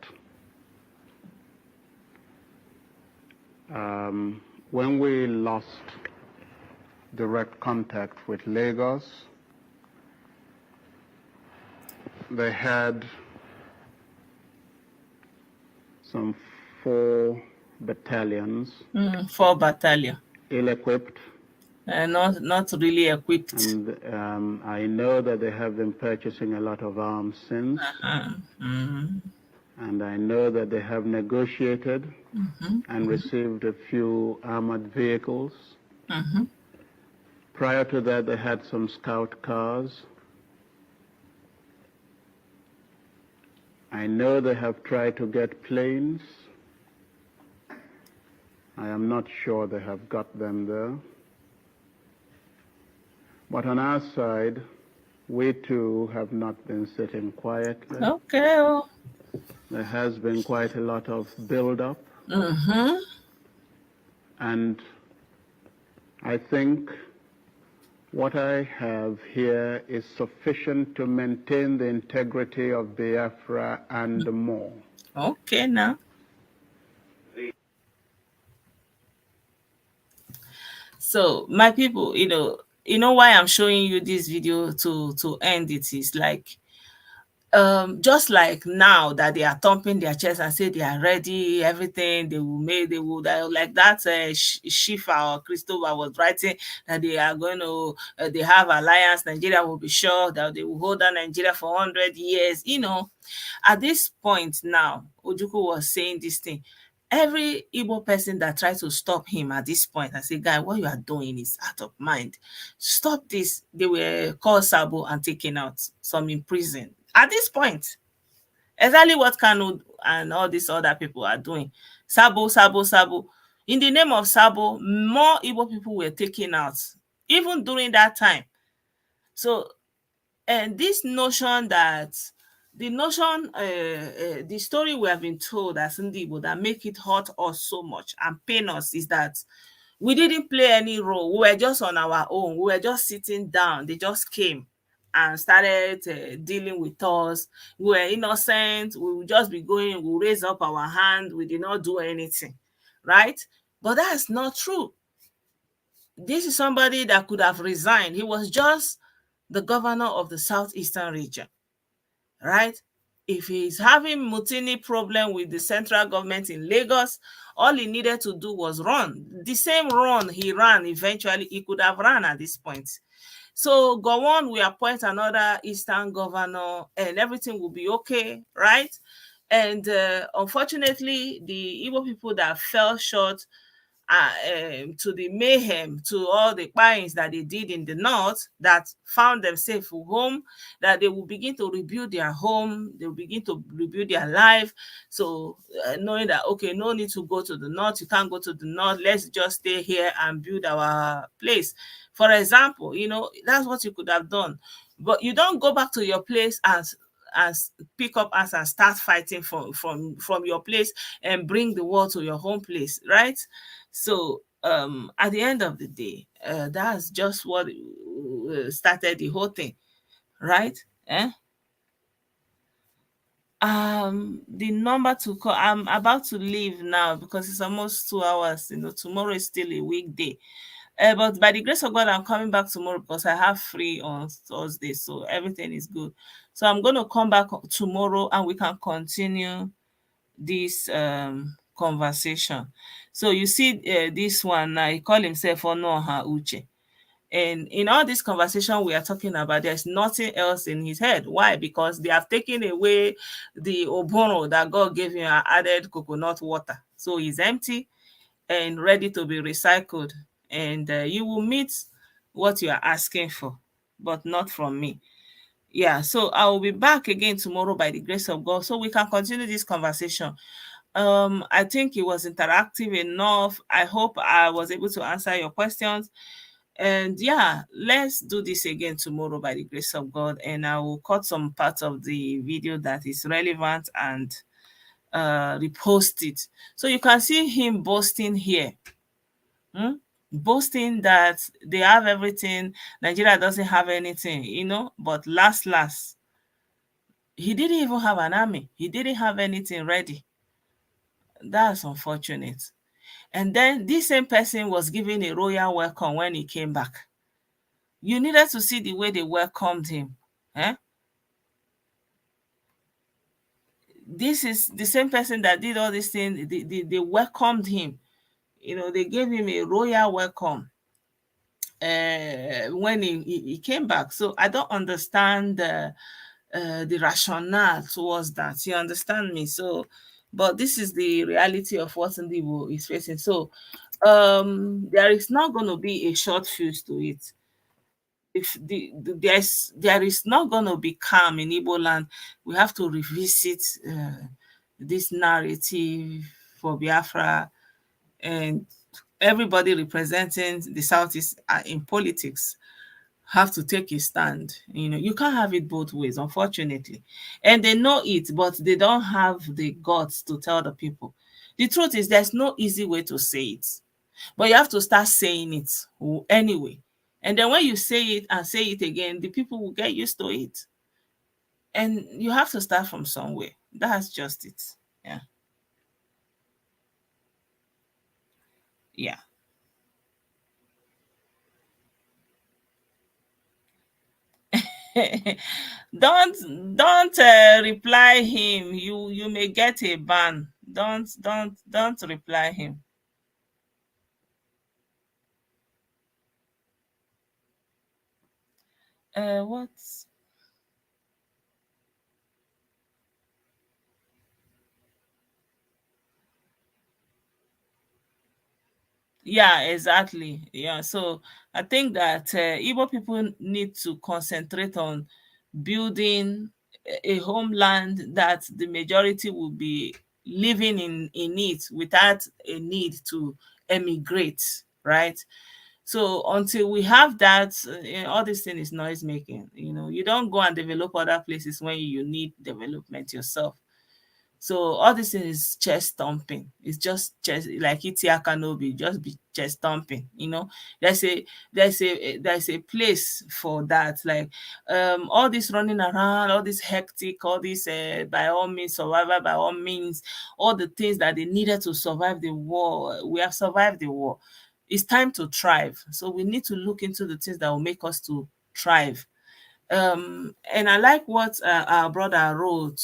When we lost direct contact with Lagos, they had some 4 battalions.
4 battalion.
Ill-equipped.
Not really equipped.
And I know that they have been purchasing a lot of arms since. And I know that they have negotiated and received a few armored vehicles. Prior to that, they had some scout cars. I know they have tried to get planes. I am not sure they have got them there. But on our side, we too have not been sitting quietly.
Okay.
There has been quite a lot of build-up. And I think what I have here is sufficient to maintain the integrity of Biafra and more.
Okay, now. So, my people, you know why I'm showing you this video to end it is like, just like now that they are thumping their chest and say they are ready, everything they will make, they will like that. Shifa or Christopher was writing that they are going to, they have alliance. Nigeria will be sure that they will hold on Nigeria for 100 years. At this point now, Ojukwu was saying this thing. Every Igbo person that tries to stop him at this point and say, guy, what you are doing is out of mind. Stop this. They were called Sabo and taken out, some in prison. At this point, exactly what Kanu and all these other people are doing. Sabo. In the name of Sabo, more Igbo people were taken out, even during that time. So, and this notion that, the story we have been told as Ndibo that make it hurt us so much and pain us is that we didn't play any role. We were just on our own. We were just sitting down. They just came and started dealing with us. We were innocent. We would just be going, we raise up our hand. We did not do anything, right? But that's not true. This is somebody that could have resigned. He was just the governor of the southeastern region, right? If he's having mutiny problem with the central government in Lagos, all he needed to do was run. The same run he ran, eventually he could have run at this point. So go on, we appoint another eastern governor and everything will be okay, right? And unfortunately, the Igbo people that fell short to the mayhem, to all the crimes that they did in the north, that found themselves home, that they will begin to rebuild their home, they will begin to rebuild their life. So knowing that, okay, no need to go to the north, you can't go to the north, let's just stay here and build our place. For example, that's what you could have done. But you don't go back to your place and pick up arms and start fighting from your place and bring the war to your home place, right? So at the end of the day, that's just what started the whole thing, right? The number to call, I'm about to leave now because it's almost 2 hours. Tomorrow is still a weekday. But by the grace of God, I'm coming back tomorrow because I have free on Thursday, so everything is good. So I'm going to come back tomorrow and we can continue this conversation. So you see this one now, he call himself Onoha Uche. And in all this conversation we are talking about, there's nothing else in his head. Why? Because they have taken away the obono that God gave him and added coconut water. So he's empty and ready to be recycled. And you will meet what you are asking for, but not from me. Yeah, so I will be back again tomorrow by the grace of God so we can continue this conversation. I think it was interactive enough. I hope I was able to answer your questions. And yeah, let's do this again tomorrow by the grace of God. And I will cut some parts of the video that is relevant and repost it. So you can see him boasting here. Boasting that they have everything, Nigeria doesn't have anything, but last, he didn't even have an army. He didn't have anything ready. That's unfortunate. And then this same person was given a royal welcome when he came back. You needed to see the way they welcomed him. This is the same person that did all these things. They welcomed him. They gave him a royal welcome when he came back. So I don't understand the rationale towards that. You understand me? So, but this is the reality of what Ndibo is facing. So there is not going to be a short fuse to it. If there is not going to be calm in Igbo land, we have to revisit this narrative for Biafra, and everybody representing the Southeast in politics have to take a stand. You can't have it both ways, unfortunately. And they know it, but they don't have the guts to tell the people. The truth is, there's no easy way to say it, but you have to start saying it anyway. And then when you say it and say it again, the people will get used to it. And you have to start from somewhere. That's just it. Yeah. Yeah. don't reply him. You may get a ban. Don't reply him. What? Yeah, exactly. Yeah, so I think that Igbo people need to concentrate on building a homeland that the majority will be living in it without a need to emigrate, right? So until we have that, all this thing is noise making. You don't go and develop other places when you need development yourself. So all this thing is chest thumping. It's just chest, like Itia Kanobi, just be chest thumping. There's a place for that. Like all this running around, all this hectic, all this by all means survival, by all means, all the things that they needed to survive the war. We have survived the war. It's time to thrive. So we need to look into the things that will make us to thrive. And I like what our brother wrote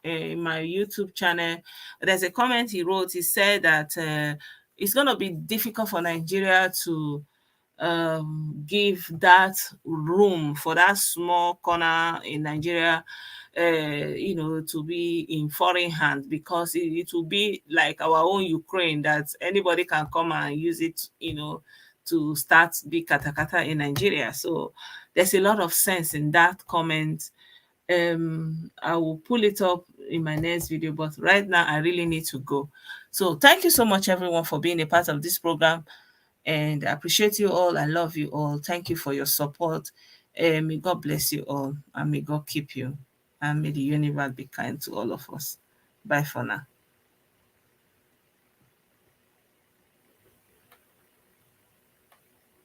in my YouTube channel. There's a comment he wrote. He said that it's going to be difficult for Nigeria to give that room for that small corner in Nigeria to be in foreign hands, because it will be like our own Ukraine, that anybody can come and use it, to start big katakata in Nigeria. So there's a lot of sense in that comment. I will pull it up in my next video, but right now I really need to go. So thank you so much, everyone, for being a part of this program, and I appreciate you all. I love you all. Thank you for your support. May God bless you all, and may God keep you, and may the universe be kind to all of us. Bye for now.